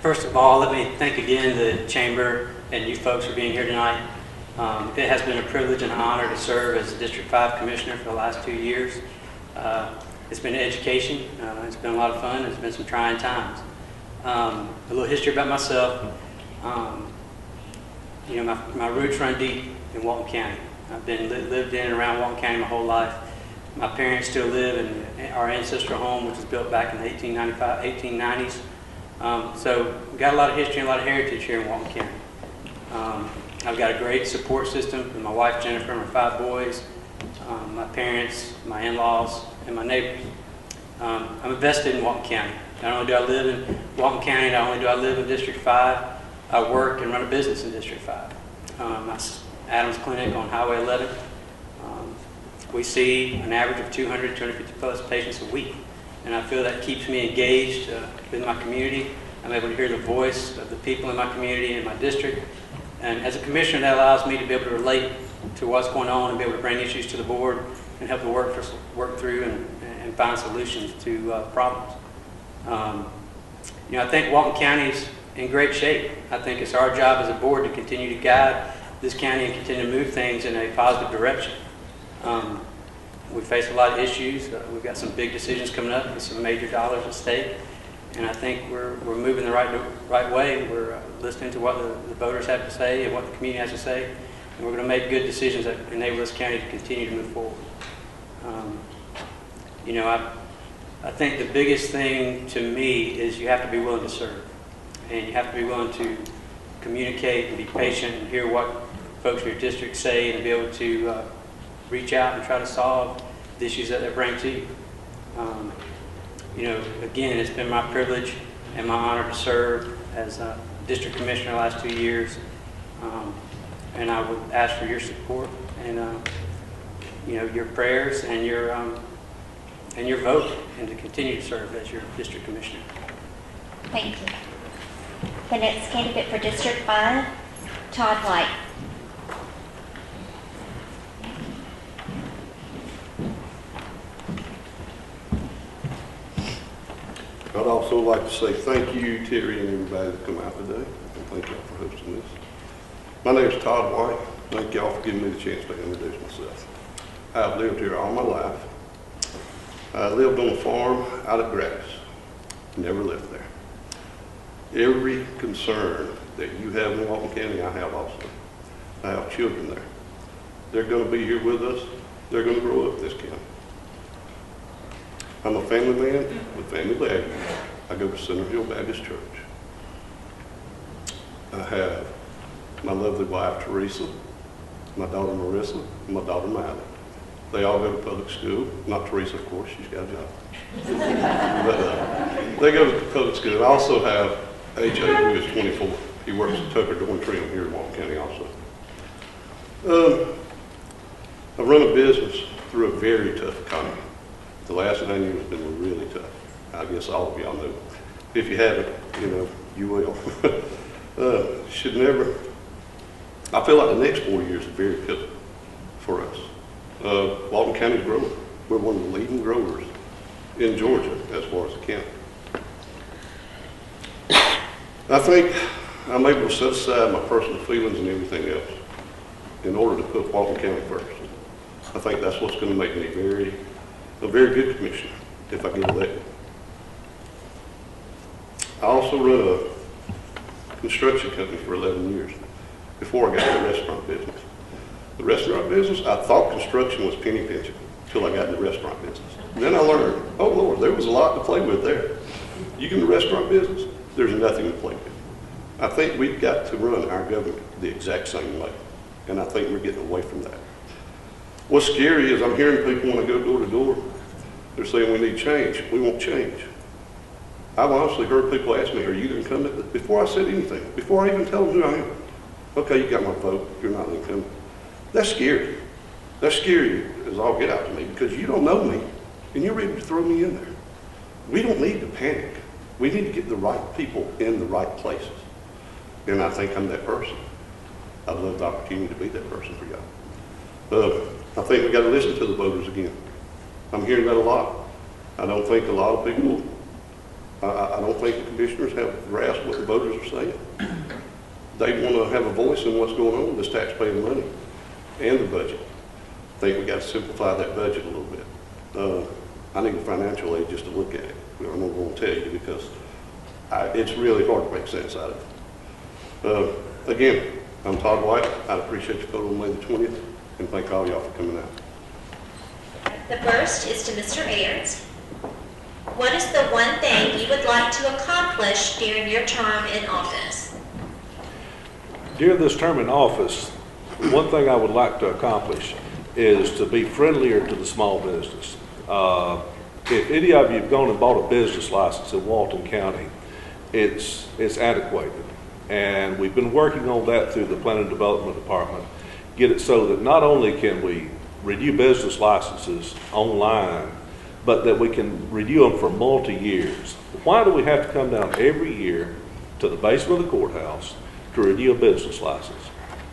First of all, let me thank again the Chamber and you folks for being here tonight. It has been a privilege and an honor to serve as District 5 Commissioner for the last 2 years. It's been an education, it's been a lot of fun, it's been some trying times. A little history about myself. You know, my roots run deep in Walton County. I've been lived in and around Walton County my whole life. My parents still live in our ancestral home, which was built back in the 1890s. So we've got a lot of history and a lot of heritage here in Walton County. I've got a great support system with my wife Jennifer and my 5 boys, my parents, my in-laws, and my neighbors. I'm invested in Walton County. Not only do I live in Walton County, not only do I live in District 5, I work and run a business in District 5. Adams Clinic on Highway 11. We see an average of 200, 250 plus patients a week. And I feel that keeps me engaged with my community. I'm able to hear the voice of the people in my community and my district. And as a commissioner, that allows me to be able to relate to what's going on and be able to bring issues to the board and help the work through and find solutions to problems. You know, I think Walton County is in great shape. I think it's our job as a board to continue to guide this county and continue to move things in a positive direction. We face a lot of issues. We've got some big decisions coming up with some major dollars at stake. And I think we're moving the right way. We're listening to what the voters have to say and what the community has to say, and we're going to make good decisions that enable this county to continue to move forward. You know, I think the biggest thing to me is you have to be willing to serve, and you have to be willing to communicate and be patient and hear what folks in your district say and be able to reach out and try to solve the issues that they bring to you. You know, again, it's been my privilege and my honor to serve as a district commissioner the last 2 years, and I would ask for your support and you know, your prayers and your vote, and to continue to serve as your district commissioner.
Thank you. The next candidate for District 5, Todd White.
I'd also like to say thank you, Terry, and everybody that come out today, and thank y'all for hosting this. My name is Todd White. Thank y'all for giving me the chance to introduce myself. I've lived here all my life. I lived on a farm out at Gratis. Never lived there. Every concern that you have in Walton County, I have also. I have children there. They're going to be here with us. They're going to grow up in this county. I'm a family man with family values. I go to Center Hill Baptist Church. I have my lovely wife, Teresa, my daughter, Marissa, and my daughter, Miley. They all go to public school. Not Teresa, of course, she's got a job. But they go to public school. I also have AJ, who is 24. He works at Tucker Dormitory here in Walton County also. I run a business through a very tough economy. The last 9 years has been really tough. I guess all of y'all know. If you haven't, you know, you will. Should never. I feel like the next 4 years are very pivotal for us. Walton County's growing. We're one of the leading growers in Georgia as far as the county. I think I'm able to set aside my personal feelings and everything else in order to put Walton County first. I think that's what's going to make me a very good commissioner if I get elected. I also run a construction company for 11 years before I got in the restaurant business. The restaurant business, I thought construction was penny pinching until I got in the restaurant business. And then I learned, oh Lord, there was a lot to play with there. You get in the restaurant business, there's nothing to play with. I think we've got to run our government the exact same way. And I think we're getting away from that. What's scary is I'm hearing people when I go door to door, they're saying we need change. We want change. I've honestly heard people ask me, are you going to come? Before I said anything, before I even tell them who I am. Okay, you got my vote. You're not going to come. That's scary. That's scary as all get out to me because you don't know me and you're ready to throw me in there. We don't need to panic. We need to get the right people in the right places. And I think I'm that person. I'd love the opportunity to be that person for y'all. I think we got to listen to the voters again. I'm hearing that a lot. I don't think a lot of people, I don't think the commissioners have grasped what the voters are saying. They want to have a voice in what's going on with this taxpaying money and the budget. I think we got to simplify that budget a little bit. I need a financial aid just to look at it. I'm not going to tell you because it's really hard to make sense out of it. Again, I'm Todd White. I appreciate your vote on May the 20th, and thank all y'all for coming out.
The first is to Mr. Ayers. What is the one thing you would like to accomplish during your term in office?
During this term in office, one thing I would like to accomplish is to be friendlier to the small business. If any of you have gone and bought a business license in Walton County, it's antiquated. And we've been working on that through the Planning and Development Department. Get it so that not only can we renew business licenses online, but that we can renew them for multi-years. Why do we have to come down every year to the basement of the courthouse to renew a business license?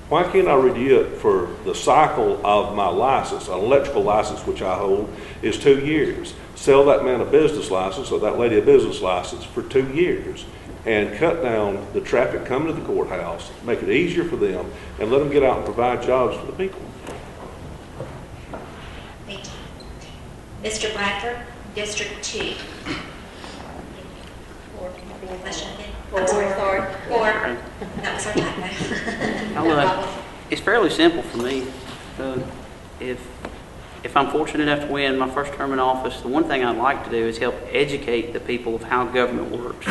Why can't I renew it for the cycle of my license? An electrical license, which I hold, is 2 years. Sell that man a business license or that lady a business license for 2 years and cut down the traffic coming to the courthouse, make it easier for them, and let them get out and provide jobs for the people.
Thank you. Mr. Bradford, District 2. Question again? I'm sorry. 4. That was our typo.
It's fairly simple for me. If I'm fortunate enough to win my first term in office, the one thing I'd like to do is help educate the people of how government works.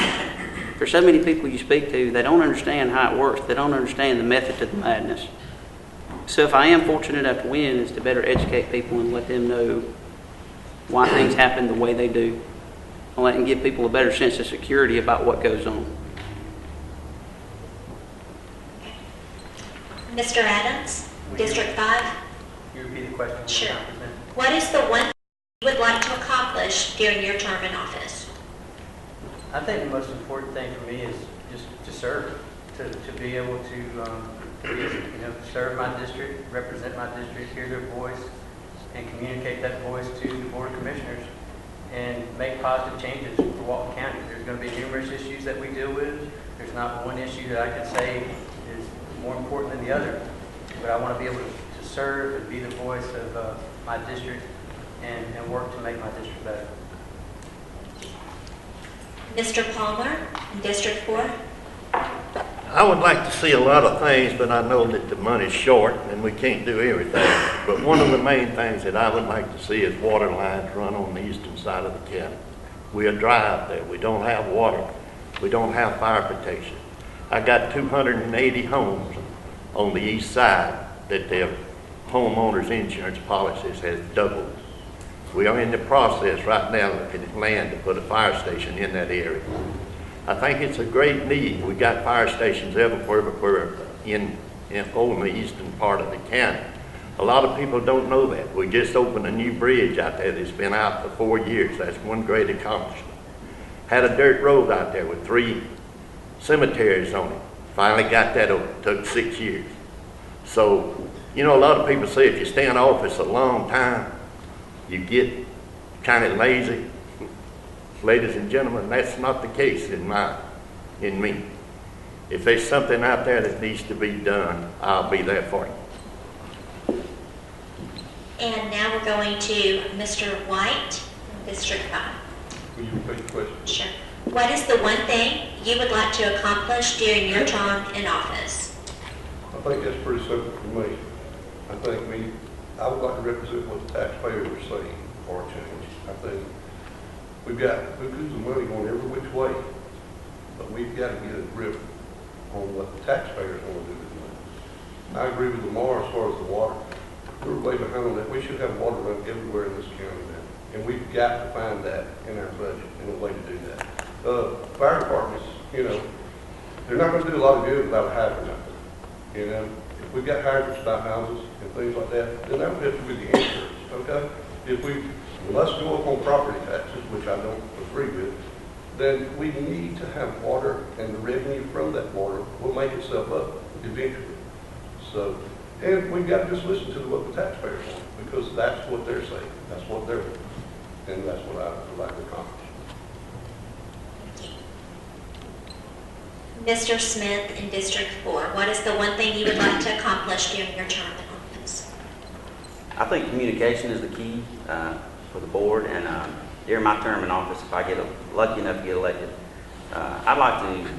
For so many people you speak to, they don't understand how it works. They don't understand the method to the madness. So if I am fortunate enough to win, is to better educate people and let them know why things happen the way they do. And let them give people a better sense of security about what goes on.
Mr. Adams, District 5.
You repeat the question?
Sure. What is the one thing you would like to accomplish during your term in office?
I think the most important thing for me is just to serve, to be able to serve my district, represent my district, hear their voice, and communicate that voice to the Board of Commissioners, and make positive changes for Walton County. There's going to be numerous issues that we deal with. There's not one issue that I could say is more important than the other, but I want to be able to serve and be the voice of my district and work to make my district better.
Mr. Palmer, District 4.
I would like to see a lot of things, but I know that the money's short and we can't do everything. But one of the main things that I would like to see is water lines run on the eastern side of the county. We are dry out there. We don't have water. We don't have fire protection. I got 280 homes on the east side that their homeowners' insurance policies has doubled. We are in the process right now looking at land to put a fire station in that area. I think it's a great need. We got fire stations everywhere in on the eastern part of the county. A lot of people don't know that. We just opened a new bridge out there that's been out for 4 years. That's one great accomplishment. Had a dirt road out there with 3 cemeteries on it. Finally got that open. Took 6 years. So, you know, a lot of people say if you stay in office a long time, you get kind of lazy. Ladies and gentlemen, that's not the case in me. If there's something out there that needs to be done, I'll be there for you.
And now we're going to Mr. White, District 5.
Will you repeat the question?
Sure. What is the one thing you would like to accomplish during your term in office?
I think that's pretty simple for me. I would like to represent what the taxpayers are saying for a change. I think we've got the money going every which way, but we've got to get a grip on what the taxpayers want to do with the money. I agree with Lamar as far as the water. We're way behind on that. We should have water run everywhere in this county now, and we've got to find that in our budget and a way to do that. Fire departments, you know, they're not going to do a lot of good without a hydrant out there. You know, if we've got hydrants by houses and things like that, then that would have to be the insurance, okay? If we must go up on property taxes, which I don't agree with, then we need to have water, and the revenue from that water will make itself up eventually. So, and we've got to just listen to what the taxpayers want, because that's what they're saying, that's what they're doing, and that's what I would like to accomplish.
Mr. Smith in District 4, what is the one thing you would like to accomplish during your term in office?
I think communication is the key for the board, and during my term in office, if I get lucky enough to get elected, I'd like to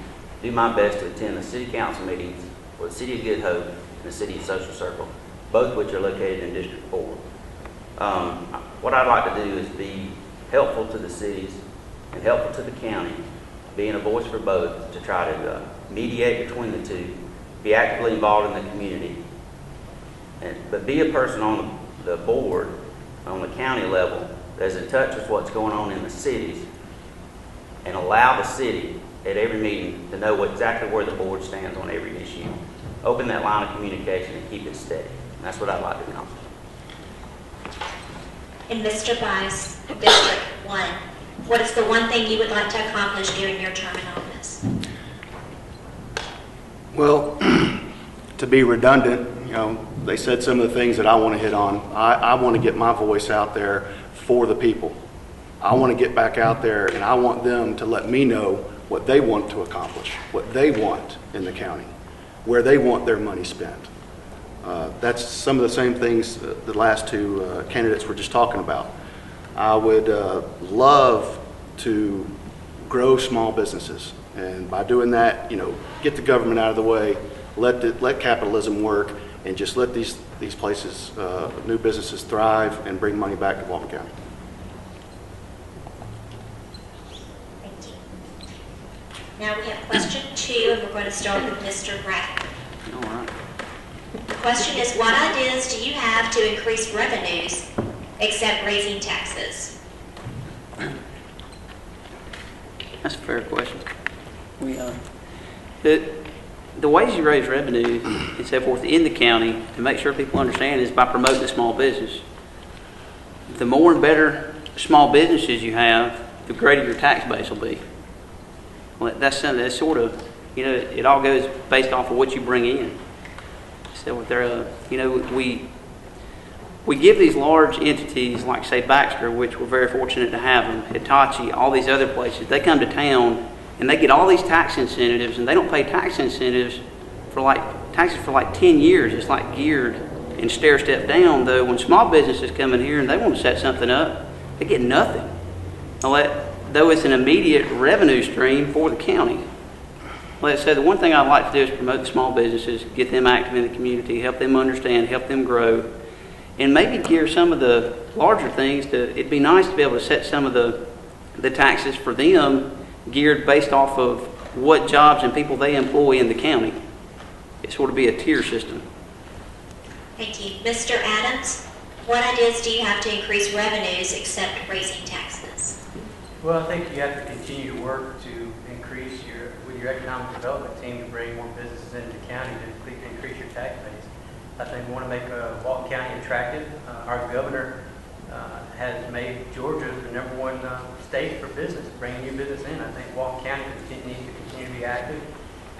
do my best to attend the city council meetings for the City of Good Hope and the City of Social Circle, both which are located in District 4. What I'd like to do is be helpful to the cities and helpful to the county, being a voice for both, to try to mediate between the two, be actively involved in the community, but be a person on the board, on the county level, that's in touch with what's going on in the cities, and allow the city at every meeting to know exactly where the board stands on every issue. Open that line of communication and keep it steady. And that's what I'd like to accomplish.
And Mr. Bice, District 1, what is the one thing you would like to accomplish during your term in office?
Well, to be redundant, you know, they said some of the things that I want to hit on. I want to get my voice out there for the people. I want to get back out there, and I want them to let me know what they want to accomplish, what they want in the county, where they want their money spent. That's some of the same things the last two candidates were just talking about. I would love to grow small businesses. And by doing that, get the government out of the way, let capitalism work, and just let these places, new businesses thrive and bring money back to Walton County.
Thank you. Now we have question 2, and we're going to start with Mr. Bradford.
All right.
The question is, what ideas do you have to increase revenues except raising taxes?
That's a fair question. The ways you raise revenue and so forth in the county, to make sure people understand, is by promoting the small business. The more and better small businesses you have, the greater your tax base will be. Well, that's something that's sort of, it all goes based off of what you bring in. So we give these large entities like, say, Baxter, which we're very fortunate to have them, Hitachi, all these other places, they come to town and they get all these tax incentives, and they don't pay tax incentives for taxes for 10 years. It's like geared and stair step down, though when small businesses come in here and they want to set something up, they get nothing. Though it's an immediate revenue stream for the county. Let's say the one thing I'd like to do is promote the small businesses, get them active in the community, help them understand, help them grow, and maybe gear some of the larger things it'd be nice to be able to set some of the taxes for them geared based off of what jobs and people they employ in the county. It sort of be a tier system.
Thank you. Mr. Adams, what ideas do you have to increase revenues except raising taxes?
Well, I think you have to continue to work to increase with your economic development team to bring more businesses into the county to increase your tax base. I think we want to make Walton County attractive. Our governor has made Georgia the #1 state for business, bringing new business in. I think Walton County needs to continue to be active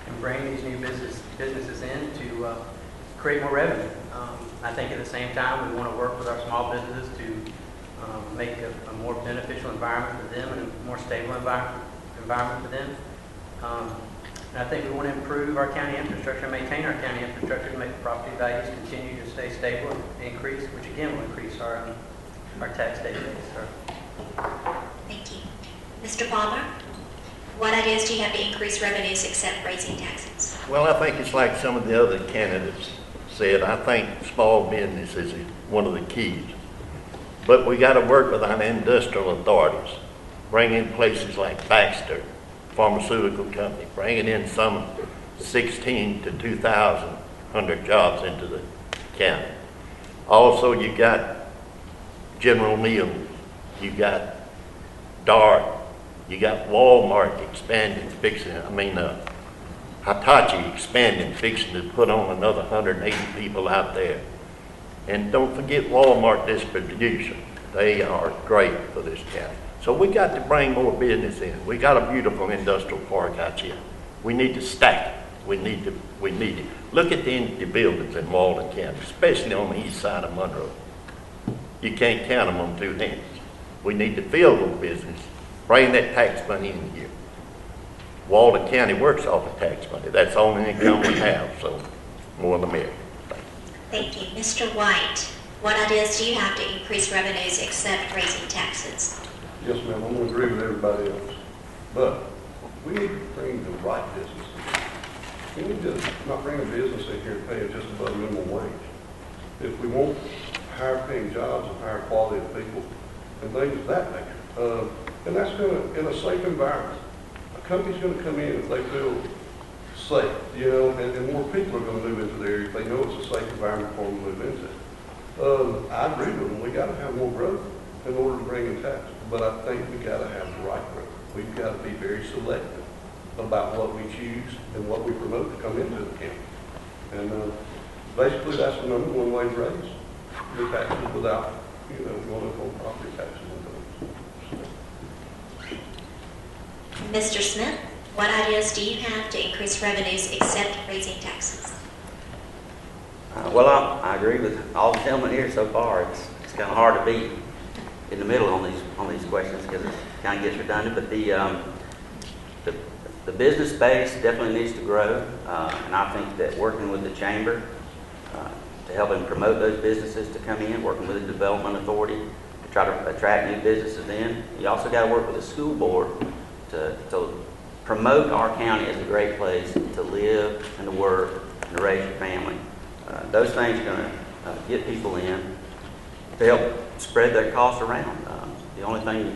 and bring these new businesses in to create more revenue. I think at the same time, we want to work with our small businesses to make a more beneficial environment for them and a more stable environment for them. And I think we want to improve our county infrastructure, maintain our county infrastructure to make the property values continue to stay stable and increase, which again will increase our tax database.
Thank you. Mr. Palmer, what ideas do you have to increase revenues except raising taxes?
Well, I think it's like some of the other candidates said. I think small business is one of the keys. But we got to work with our industrial authorities, bring in places like Baxter, pharmaceutical company, bringing in some 16 to 2,000 jobs into the county. Also, you got General Mills, you got Dart, you got Walmart expanding, Hitachi expanding, fixing to put on another 180 people out there. And don't forget Walmart distribution. They are great for this county. So we got to bring more business in. We got a beautiful industrial park out here. We need to stack it. We need it. Look at the empty buildings in Walton County, especially on the east side of Monroe. You can't count them on 2 hands. We need to fill those business, bring that tax money in here. Walton County works off of tax money. That's the only income we have, so more the merrier.
Thank you. Mr. White, what ideas do you have to increase revenues except raising taxes?
Yes, ma'am, I'm going to agree with everybody else. But we need to bring the right business in. We need to not bring a business in here and pay it just above minimum wage. If we want higher paying jobs and higher quality of people and things of that nature, and that's going to, in a safe environment. A company's going to come in if they feel safe, and more people are going to move into the area if they know it's a safe environment for them to move into. I agree with them. We got to have more growth in order to bring in tax. But I think we got to have the right growth. We've got to be very selective about what we choose and what we promote to come into the county. And basically, that's the #1 way to raise the taxes without, going up on property taxes and things.
Mr. Smith, what ideas do you have to increase revenues except raising taxes?
Well, I agree with all the gentlemen here so far. It's kind of hard to be in the middle on these questions because it kind of gets redundant. But the business base definitely needs to grow, and I think that working with the chamber to help them promote those businesses to come in, working with the development authority to try to attract new businesses in. You also got to work with the school board to promote our county as a great place to live and to work and to raise your family. Those things are going to get people in to help spread their costs around. The only thing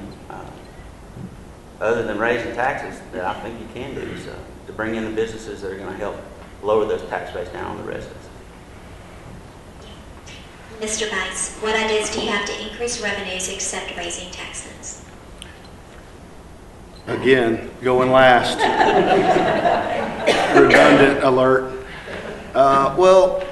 other than raising taxes that I think you can do is to bring in the businesses that are going to help lower those tax base down on the residents.
Mr. Bice, what ideas do you have to increase revenues except raising taxes?
Again, going last. Redundant alert. Well,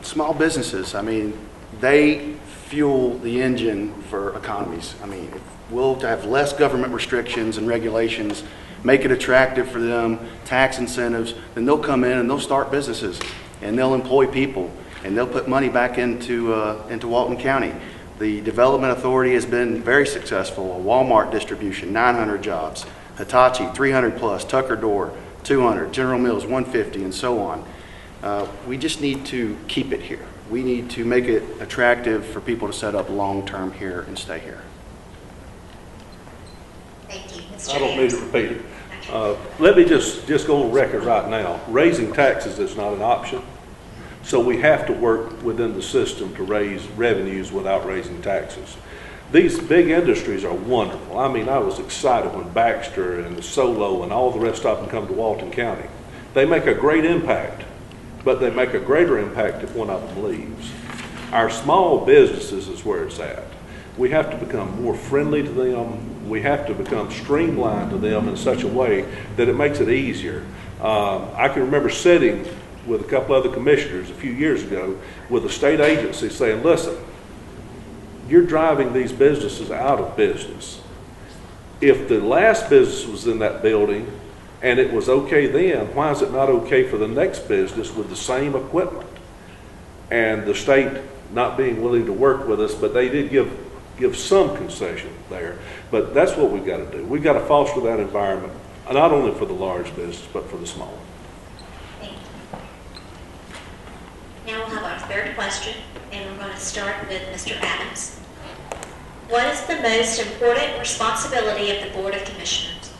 small businesses, I mean, they fuel the engine for economies. I mean, if we'll have less government restrictions and regulations, make it attractive for them, tax incentives, then they'll come in and they'll start businesses and they'll employ people and they'll put money back into Walton County. The Development Authority has been very successful. A Walmart distribution, 900 jobs. Hitachi, 300 plus. Tucker Door, 200. General Mills, 150, and so on. We just need to keep it here. We need to make it attractive for people to set up long-term here and stay here.
Thank you. Mr.
I don't need to repeat it. Let me just go on record right now. Raising taxes is not an option. So we have to work within the system to raise revenues without raising taxes. These big industries are wonderful. I mean, I was excited when Baxter and the Solo and all the rest of them come to Walton County. They make a great impact, but they make a greater impact if one of them leaves. Our small businesses is where it's at. We have to become more friendly to them. We have to become streamlined to them in such a way that it makes it easier. I can remember sitting with a couple other commissioners a few years ago with a state agency saying, listen, you're driving these businesses out of business. If the last business was in that building and it was okay then, why is it not okay for the next business with the same equipment? And the state not being willing to work with us, but they did give some concession there. But that's what we've got to do. We've got to foster that environment, not only for the large business, but for the small.
Thank you. Now we'll have our third question, and we're going to start with Mr. Adams. What is the most important responsibility of the Board of Commissioners?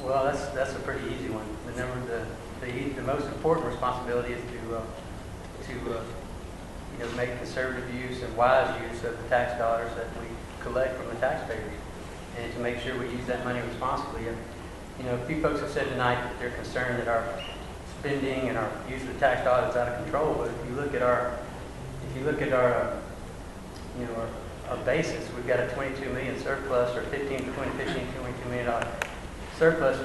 Well, that's a pretty easy one. The most important responsibility is to make conservative use and wise use of the tax dollars that we collect from the taxpayers, and to make sure we use that money responsibly. A few folks have said tonight that they're concerned that our spending and our use of the tax dollars is out of control. But if you look at our basis, we've got a 22 million surplus, or 15, 22 million dollar surplus,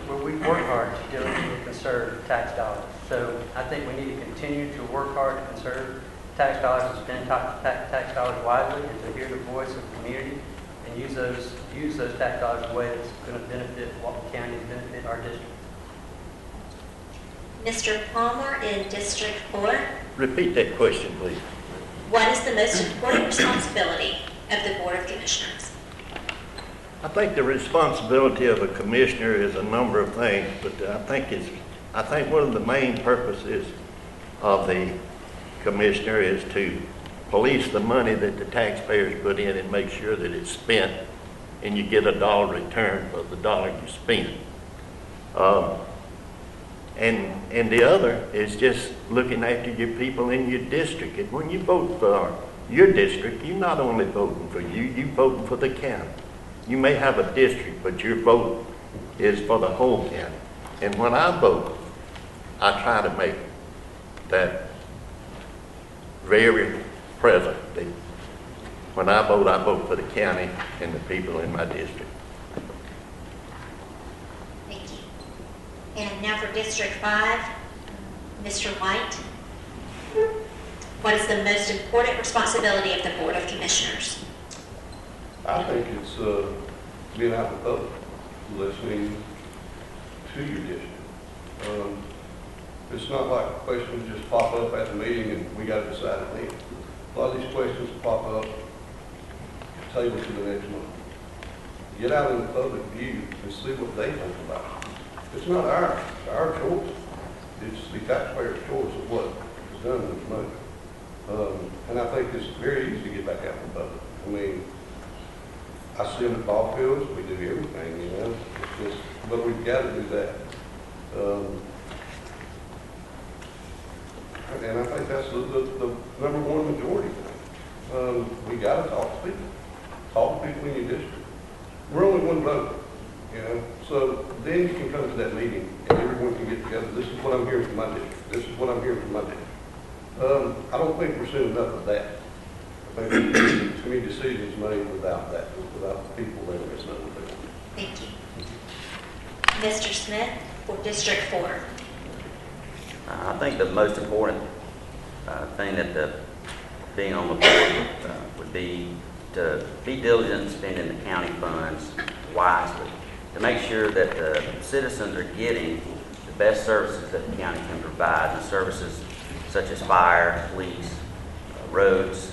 where we work hard to diligently conserve tax dollars. So I think we need to continue to work hard to conserve tax dollars and spend tax dollars wisely, and to hear the voice of the community and use those tax dollars in a way that's going to benefit Walton County and benefit our district.
Mr. Palmer in District 4.
Repeat that question, please.
What is the most important responsibility of the Board of Commissioners?
I think the responsibility of a commissioner is a number of things, but I think one of the main purposes of the commissioner is to police the money that the taxpayers put in and make sure that it's spent and you get a dollar return for the dollar you spend. And the other is just looking after your people in your district. And when you vote for your district, you're not only voting for you, you're voting for the county. You may have a district, but your vote is for the whole county. And when I vote, I try to make that very present. When I vote for the county and the people in my district.
Thank you. And now for District 5, Mr. White. What is the most important responsibility of the Board of Commissioners?
I think it's being out in the public, listening to your district. It's not like questions just pop up at the meeting and we got to decide it then. A lot of these questions pop up, table to the next month. Get out in the public view and see what they think about it. It's not our choice. It's the taxpayer's choice of what is done with the money. And I think it's very easy to get back out in the public. I mean, I see them at ball fields, we do everything, you know, it's just, but we've got to do that. And I think that's the number one majority thing. We got to talk to people. Talk to people in your district. We're only one vote, you know, so then you can come to that meeting and everyone can get together. This is what I'm hearing from my district. This is what I'm hearing from my district. I don't think we're seeing enough of that. I think there's too many decisions made without that, without the people there. It's not what they want.
Thank you. Mr. Smith for District 4.
I think the most important thing that being on the board would be to be diligent in spending the county funds wisely, to make sure that the citizens are getting the best services that the county can provide, the services such as fire, police, roads,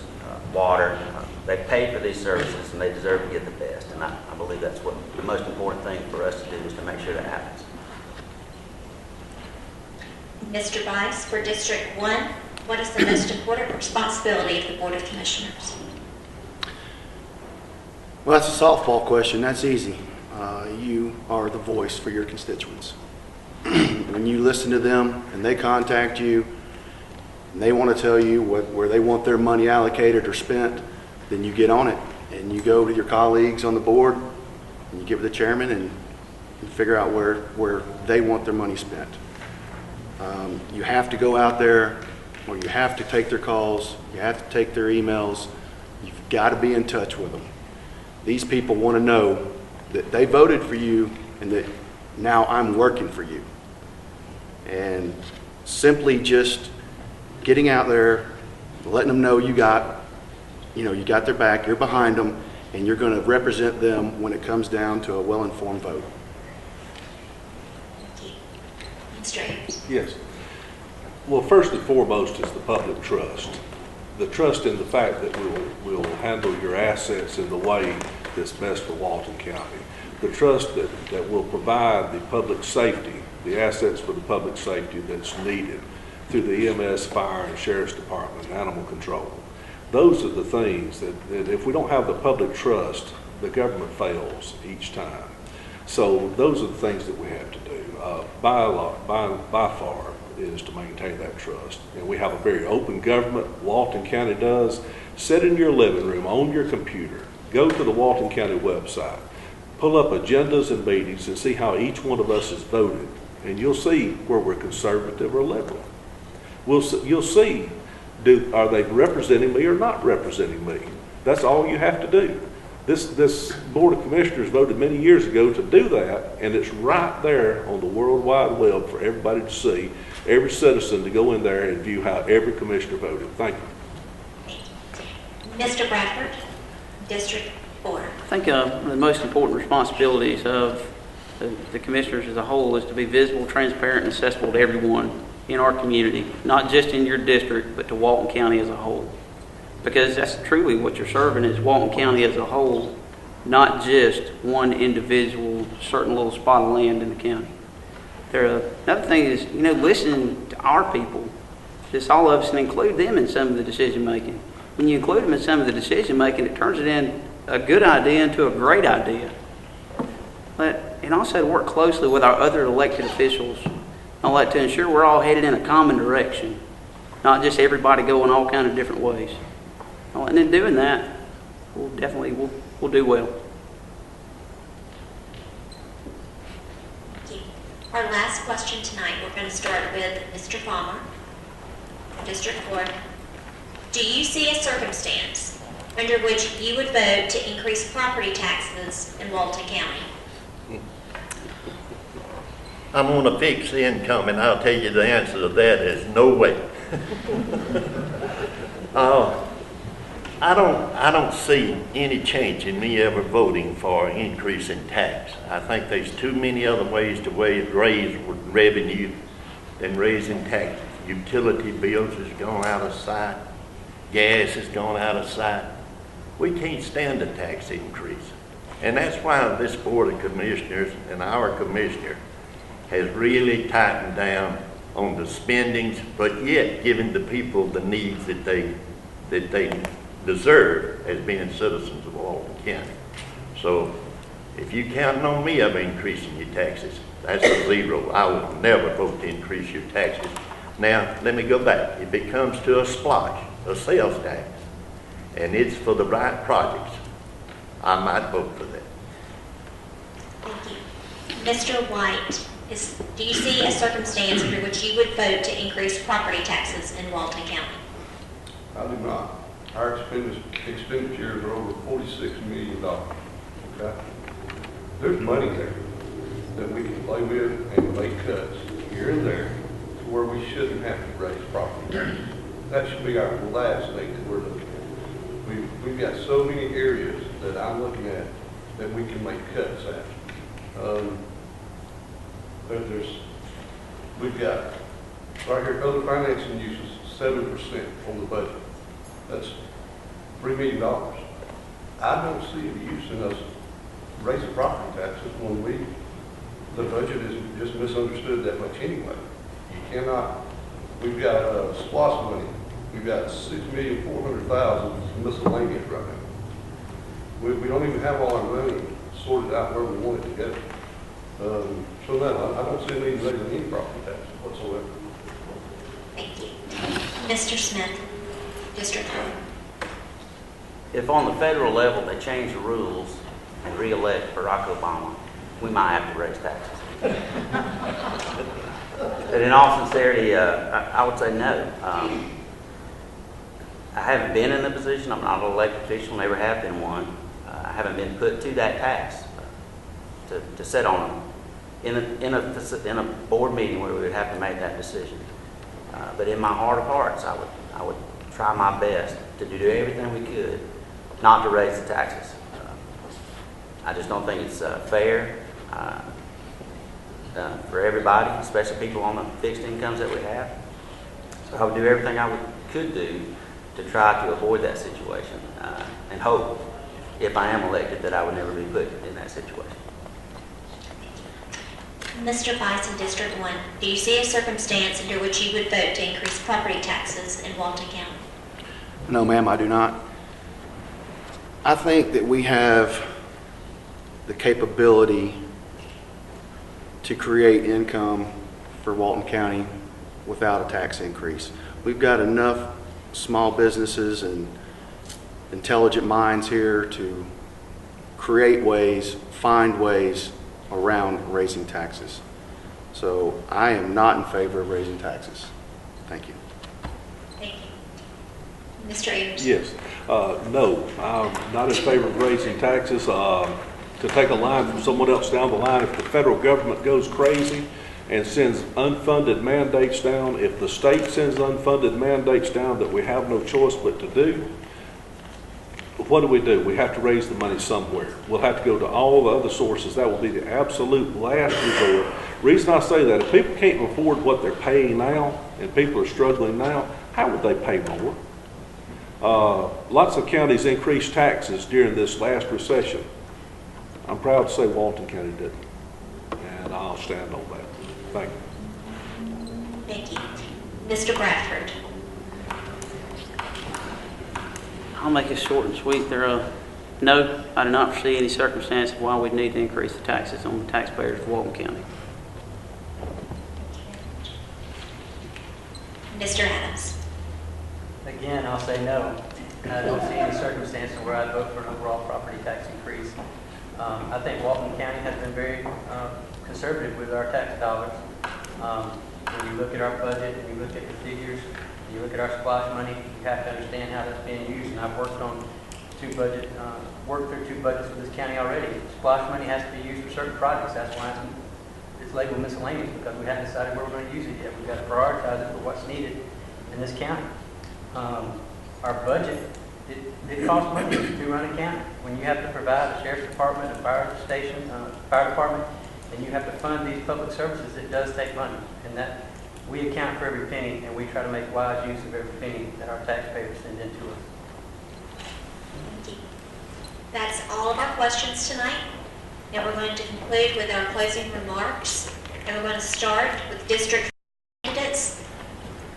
water. They pay for these services and they deserve to get the best. And I believe that's what the most important thing for us to do is to make sure that happens.
Mr. Bice for District 1. What is the most important responsibility of the Board of Commissioners?
Well, that's a softball question. That's easy. You are the voice for your constituents. When you listen to them and they contact you and they want to tell you where they want their money allocated or spent, then you get on it and you go to your colleagues on the board and you give it to the chairman and you figure out where they want their money spent. You have to go out there, or you have to take their calls, you have to take their emails, you've got to be in touch with them. These people want to know that they voted for you and that now I'm working for you. And simply just getting out there, letting them know you got their back, you're behind them, and you're going to represent them when it comes down to a well-informed vote.
Thank you. Mr. Ayers.
Yes. Well, first and foremost is the public trust. The trust in the fact that we'll handle your assets in the way that's best for Walton County. The trust that will provide the public safety, the assets for the public safety that's needed through the EMS, fire, and sheriff's department, and animal control. Those are the things that if we don't have the public trust, the government fails each time. So those are the things that we have to do. By far, is to maintain that trust. And we have a very open government. Walton County does. Sit in your living room, on your computer, go to the Walton County website, pull up agendas and meetings and see how each one of us is voted. And you'll see where we're conservative or liberal. You'll see, are they representing me or not representing me? That's all you have to do. This Board of Commissioners voted many years ago to do that, and it's right there on the World Wide Web for everybody to see, every citizen to go in there and view how every commissioner voted. Thank you.
Mr. Bradford, District 4.
I think the most important responsibilities of the commissioners as a whole is to be visible, transparent, and accessible to everyone in our community, not just in your district, but to Walton County as a whole. Because that's truly what you're serving is Walton County as a whole, not just one individual, certain little spot of land in the county. Another thing is, listening to our people, just all of us, and include them in some of the decision making. When you include them in some of the decision making, it turns it in a good idea into a great idea. And also to work closely with our other elected officials, to ensure we're all headed in a common direction, not just everybody going all kind of different ways. And in doing that, we'll do well.
Thank you. Our last question tonight, we're going to start with Mr. Palmer, District 4. Do you see a circumstance under which you would vote to increase property taxes in Walton County?
I'm on a fixed income, and I'll tell you the answer to that is no way. I don't see any change in me ever voting for an increase in tax. I think there's too many other ways to raise revenue than raising taxes. Utility bills has gone out of sight. Gas has gone out of sight. We can't stand a tax increase. And that's why this Board of Commissioners and our commissioner has really tightened down on the spendings, but yet giving the people the needs that they deserve as being citizens of Walton County. So if you counting on me of increasing your taxes, that's a zero. I will never vote to increase your taxes. Now, let me go back. If it comes to a splash, a sales tax, and it's for the right projects, I might vote for that.
Thank you. Mr. White, do you see a circumstance under which you would vote to increase property taxes in Walton County?
I do not. Our expenditures are over $46 million, okay? There's money there that we can play with and make cuts here and there to where we shouldn't have to raise property taxes. That should be our last thing that we're looking at. We've got so many areas that I'm looking at that we can make cuts at. We've got, right here, other financing uses, 7% on the budget. That's $3 million. I don't see the use in us raising property taxes when the budget is just misunderstood that much anyway. You cannot, we've got SPLOST money. We've got $6,400,000 miscellaneous right now. We don't even have all our money sorted out where we want it to go. So no, I don't see a need to raise any property taxes whatsoever.
Thank you. Mr. Smith, District 1.
If on the federal level they change the rules and re-elect Barack Obama, we might have to raise taxes. But in all sincerity, I would say no. I haven't been in the position. I'm not an elected official, never have been one. I haven't been put to that task to sit on in a board meeting where we would have to make that decision. But in my heart of hearts, I would try my best to do everything we could not to raise the taxes. I just don't think it's fair for everybody, especially people on the fixed incomes that we have. So I would do everything I could do to try to avoid that situation and hope, if I am elected, that I would never be put in that situation.
Mr. Bison, District 1, do you see a circumstance under which you would vote to increase property taxes in Walton County?
No, ma'am, I do not. I think that we have the capability to create income for Walton County without a tax increase. We've got enough small businesses and intelligent minds here to create ways, find ways around raising taxes. So I am not in favor of raising taxes. Thank you.
Thank you. Mr. Ayers?
Yes. No, I'm not in favor of raising taxes. To take a line from someone else down the line, if the federal government goes crazy and sends unfunded mandates down, if the state sends unfunded mandates down that we have no choice but to do, what do? We have to raise the money somewhere. We'll have to go to all the other sources. That will be the absolute last resort. Reason I say that, if people can't afford what they're paying now and people are struggling now, how would they pay more? Lots of counties increased taxes during this last recession. I'm proud to say Walton County didn't, and I'll stand on that. Thank you.
Thank you. Mr. Bradford?
I'll make it short and sweet. No, I do not foresee any circumstance of why we'd need to increase the taxes on the taxpayers of Walton County.
Mr. Adams?
Again, I'll say no. I don't see any circumstance where I'd vote for an overall property tax increase. I think Walton County has been very conservative with our tax dollars. When you look at our budget and you look at the figures, you look at our splash money, you have to understand how that's being used. And I've worked through two budgets with this county already. Splash money has to be used for certain projects. That's why it's labeled miscellaneous, because we haven't decided where we're going to use it yet. We've got to prioritize it for what's needed in this county. Our budget, it costs money to run a county. When you have to provide a sheriff's department, a fire station, fire department, and you have to fund these public services, it does take money. And that we account for every penny, and we try to make wise use of every penny that our taxpayers send in to us.
Thank you. That's all of our questions tonight. Now we're going to conclude with our closing remarks, and we're going to start with district candidates.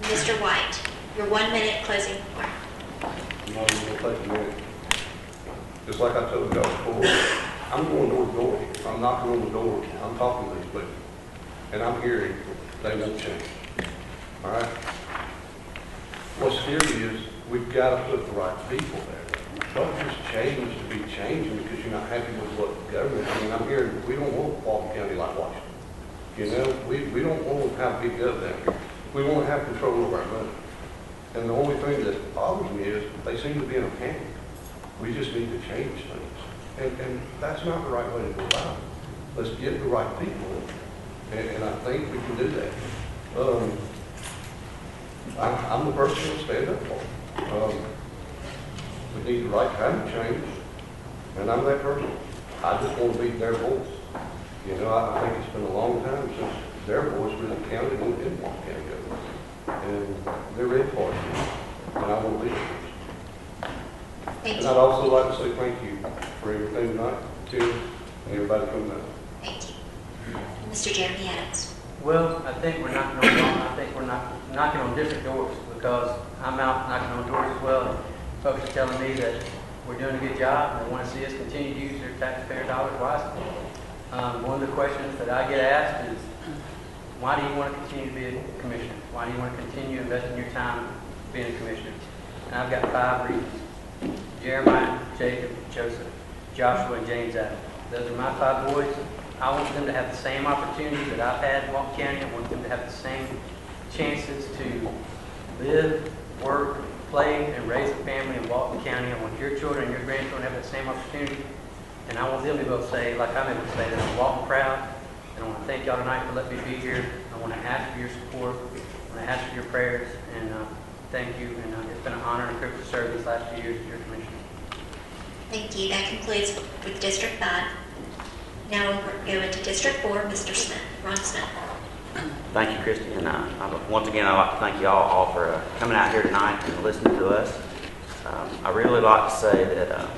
Mr. White, your 1 minute closing remark.
I'm not even going to take a minute. Just like I told y'all before, I'm going door to door. I'm knocking on the door. I'm talking to these people. And I'm hearing they won't change. All right? What's scary is we've got to put the right people there. Don't just change to be changing because you're not happy with what the government, I mean, I'm hearing, we don't want Walton County like Washington. You know, we don't want to have big gov down here. We want to have control over our money. And the only thing that bothers me is they seem to be in a panic. We just need to change things. And that's not the right way to go about it. Let's get the right people. And I think we can do that. I'm the person to stand up for it. We need the right kind of change. And I'm that person. I just want to be their voice. You know, I think it's been a long time since their voice really counted in Walton County government. And they're ready for it. And I want to be there.
Thank
And
you.
I'd also like to say thank you for everything tonight, Tim, and everybody coming out.
Thank you. Mr. Jeremy Adams.
Well, I think we're knocking on different doors because I'm out knocking on doors as well. And folks are telling me that we're doing a good job and they want to see us continue to use their taxpayer dollars wisely. One of the questions that I get asked is, why do you want to continue to be a commissioner? Why do you want to continue investing your time being a commissioner? And I've got 5 reasons. Jeremiah, Jacob, Joseph, Joshua, and James Adams. Those are my 5 boys. I want them to have the same opportunities that I've had in Walton County. I want them to have the same chances to live, work, play, and raise a family in Walton County. I want your children and your grandchildren to have that same opportunity. And I want them to be able to say, like I'm able to say, that I'm Walton proud. And I want to thank y'all tonight for letting me be here. I want to ask for your support. I want to ask for your prayers. And thank you. And it's been an honor and a privilege to serve these last few years as your commissioner.
Thank you. That concludes with District 5. Now we'll go into District 4, Mr. Smith, Ron Smith.
Thank you, Christy. And once again, I'd like to thank you all for coming out here tonight and listening to us. I really like to say that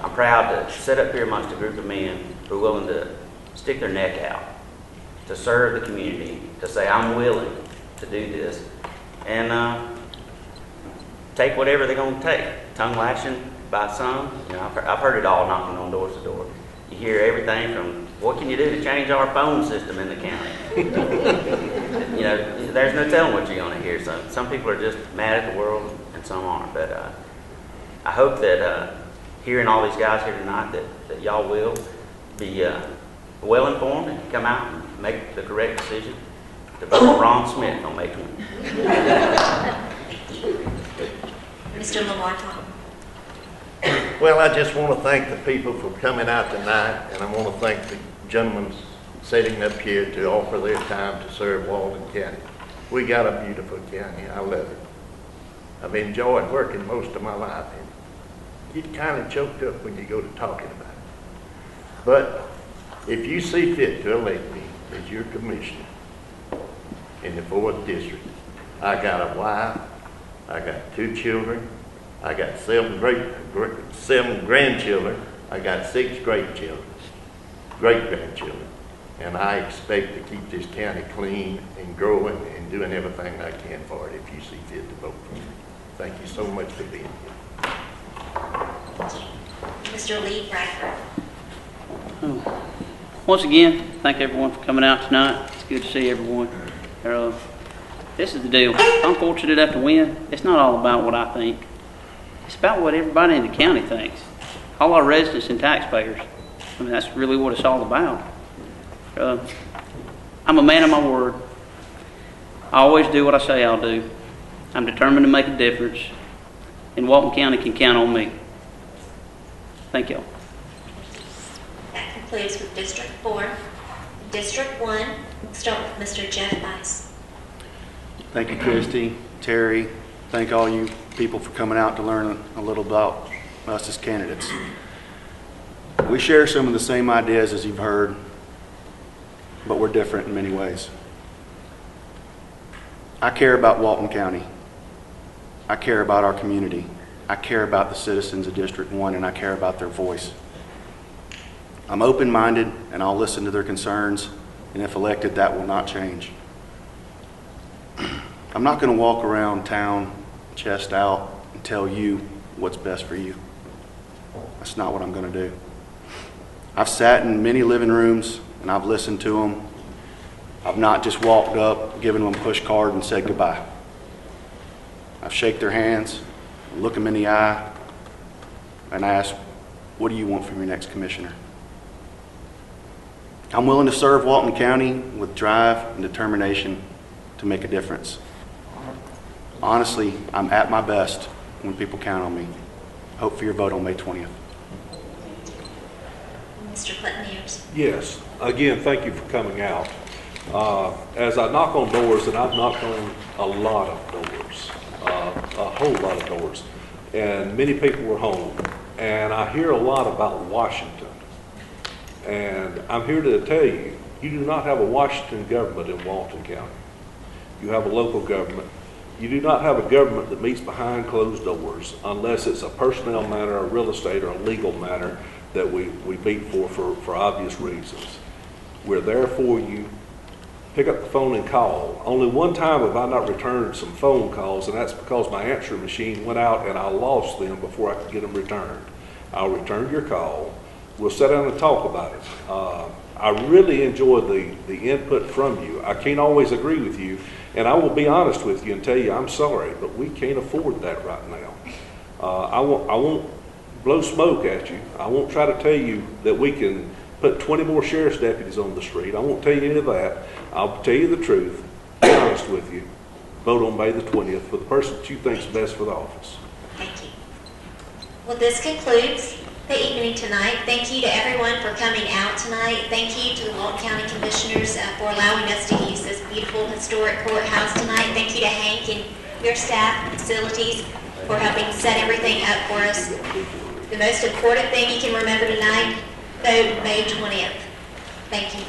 I'm proud to sit up here amongst a group of men who are willing to stick their neck out, to serve the community, to say I'm willing to do this, and take whatever they're going to take. Tongue lashing by some. You know, I've heard it all knocking on doors to door. You hear everything from, what can you do to change our phone system in the county? You know, there's no telling what you're going to hear. Some people are just mad at the world and some aren't. But I hope that hearing all these guys here tonight, that y'all will be well informed and come out and make the correct decision to vote for Ron Smith on May 20th.
Mr. Lamar Tom.
Well, I just want to thank the people for coming out tonight, and I want to thank the gentlemen sitting up here to offer their time to serve Walton County. We got a beautiful county. I love it. I've enjoyed working most of my life, and you get kind of choked up when you go to talking about it. But if you see fit to elect me as your commissioner in the 4th District, I got a wife, I got 2 children, I got 7 grandchildren, I got 6 great-grandchildren, and I expect to keep this county clean and growing and doing everything I can for it if you see fit to vote for me. Thank you so much for being here.
Mr. Lee Bradford.
Once again, thank everyone for coming out tonight. It's good to see everyone. This is the deal. If I'm fortunate enough to win, it's not all about what I think. It's about what everybody in the county thinks. All our residents and taxpayers. I mean, that's really what it's all about. I'm a man of my word. I always do what I say I'll do. I'm determined to make a difference. And Walton County can count on me. Thank y'all.
That concludes with District 4. District 1, we'll start with Mr. Jeff Bice.
Thank you, Christy, Terry. Thank all you people for coming out to learn a little about us as candidates. We share some of the same ideas as you've heard, but we're different in many ways. I care about Walton County. I care about our community. I care about the citizens of District 1, and I care about their voice. I'm open-minded, and I'll listen to their concerns, and if elected, that will not change. I'm not going to walk around town chest out and tell you what's best for you. That's not what I'm going to do. I've sat in many living rooms and I've listened to them. I've not just walked up, given them a push card and said goodbye. I've shaken their hands, look them in the eye, and asked, what do you want from your next commissioner? I'm willing to serve Walton County with drive and determination to make a difference. Honestly, I'm at my best when people count on me. Hope for your vote on May 20th.
Mr. Clinton Ayers.
Yes. Again, thank you for coming out. As I knock on doors, and I've knocked on a lot of doors, a whole lot of doors, and many people were home, and I hear a lot about Washington. And I'm here to tell you, you do not have a Washington government in Walton County. You have a local government. You do not have a government that meets behind closed doors unless it's a personnel matter, a real estate, or a legal matter that we meet for obvious reasons. We're there for you. Pick up the phone and call. Only one time have I not returned some phone calls, and that's because my answering machine went out and I lost them before I could get them returned. I'll return your call. We'll sit down and talk about it. I really enjoy the input from you. I can't always agree with you, and I will be honest with you and tell you I'm sorry, but we can't afford that right now. I won't blow smoke at you. I won't try to tell you that we can put 20 more sheriff's deputies on the street. I won't tell you any of that. I'll tell you the truth, be honest with you. Vote on May the 20th for the person that you think is best for the office.
Thank you. Well, this concludes the evening tonight. Thank you to everyone for coming out tonight. Thank you to the Walton County Commissioners for allowing us to use this beautiful historic courthouse tonight. Thank you to Hank and your staff and facilities for helping set everything up for us. The most important thing you can remember tonight, vote May 20th. Thank you.